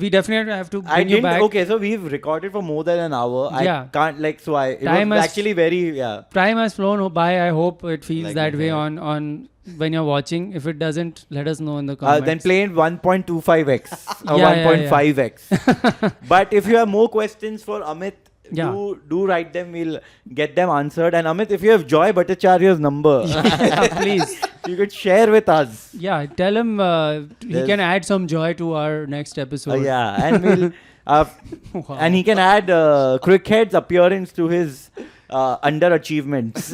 We definitely have to I bring you didn't. back. Okay, so we've recorded for more than an hour. Yeah. I can't like so. It Time was has- actually very Time has flown by. I hope it feels Like that my way hair. on when you're watching. If it doesn't, let us know in the comments. Then play in 1.25x or Yeah, 1.5x. But if you have more questions for Amit, Yeah. do write them. We'll get them answered. And Amit, if you have Joy Bhattacharya's number, Please. you could share with us. Yeah, tell him he There's- can add some joy to our next episode. Yeah, and we'll Wow. and he can add Crickhead's appearance to his underachievements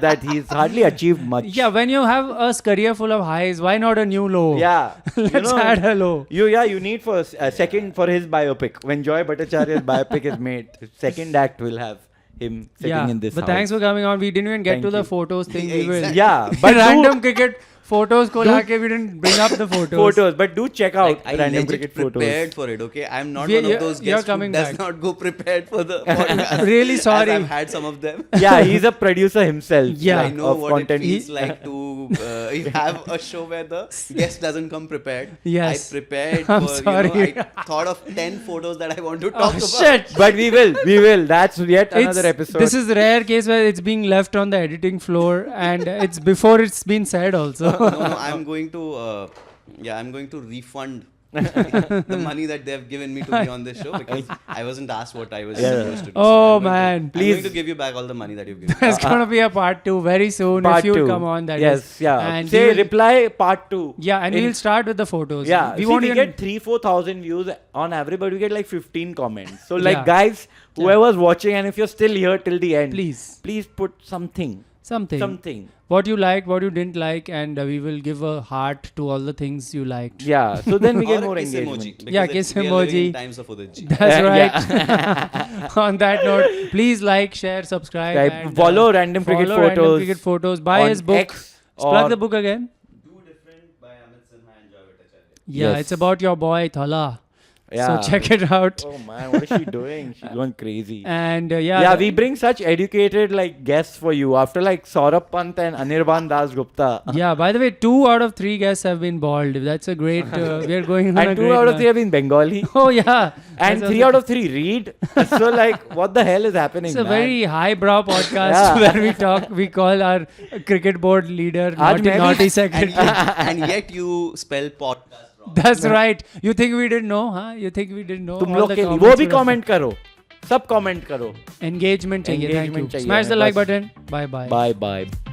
that he's hardly achieved much. Yeah, when you have a career full of highs, why not a new low? Yeah. Let's add a low. You need for a second for his biopic. When Joy Bhattacharya's biopic is made, second act will have him sitting Yeah, in this but house. thanks for coming on. We didn't even get Thank to the you. photos thing. We will. Exactly. Yeah, but Random cricket photos ko laake we didn't bring up the photos, but do check out Like, I random legit cricket prepared photos. for it, okay? I'm not We- one you're- of those you're guests who coming does back. not go prepared for the podcast. Really As sorry. I've had some of them. Yeah, he's a producer himself. Yeah. I like, know of what content. it feels like to have a show where the guest doesn't come prepared. Yes. I prepared I'm for, sorry. I thought of 10 photos that I want to talk Oh about. shit. But we will. That's yet another episode. This is rare case where it's being left on the editing floor and it's before it's been said also. No, I'm going to refund the money that they've given me to be on this show because I wasn't asked what I was supposed to do. Oh, I'm going man. I'm Please. going to give you back all the money that you've given me. There's gonna be a part 2 very soon part if you two. come on. That yes, is. yeah. And Say we will- reply part 2. Yeah, and In- we'll start with the photos. Yeah, we see, won't we even get 3,000-4,000 views on average, but we get like 15 comments. So, like, Yeah. guys, whoever's watching, and if you're still here till the end, please put something. something. What you liked, what you didn't like, and we will give a heart to all the things you liked. Yeah, so then we Or get a more kiss engagement. emoji. because Yeah, it's- kiss we are living in emoji. times of Udit. That's Yeah, right. On that note, please like, share, subscribe. And, follow Random Cricket follow Photos. Random Cricket Photos. Buy on his book. X Plug or- the book again. Do Different by Amit Sinha and Joy Bhattacharya. Yeah, Yes. it's about your boy Thala. Yeah. So check it out. Oh man, what is she doing? She's going crazy. And Yeah, we bring such educated like guests for you. After like Saurabh Pant and Anirban Das Gupta. Yeah, by the way, 2 out of 3 guests have been bald. That's a great. We are going on a And 2 great out of run. 3 have been Bengali. Oh yeah, And That's 3 also- out of 3 read. So like, what the hell is happening? It's a man? very highbrow podcast Yeah. where we talk. We call our cricket board leader naughty, maybe- naughty And secretary. and yet you spell podcast wrong. That's right. You think we didn't know, huh? You think we didn't know? तुम All लोग the के लिए comments वो भी would have- comment करो. सब comment करो. Engagement चाहिए. Thank Engagement you. चाहिए Smash the हमें like बस. button. Bye bye. Bye bye.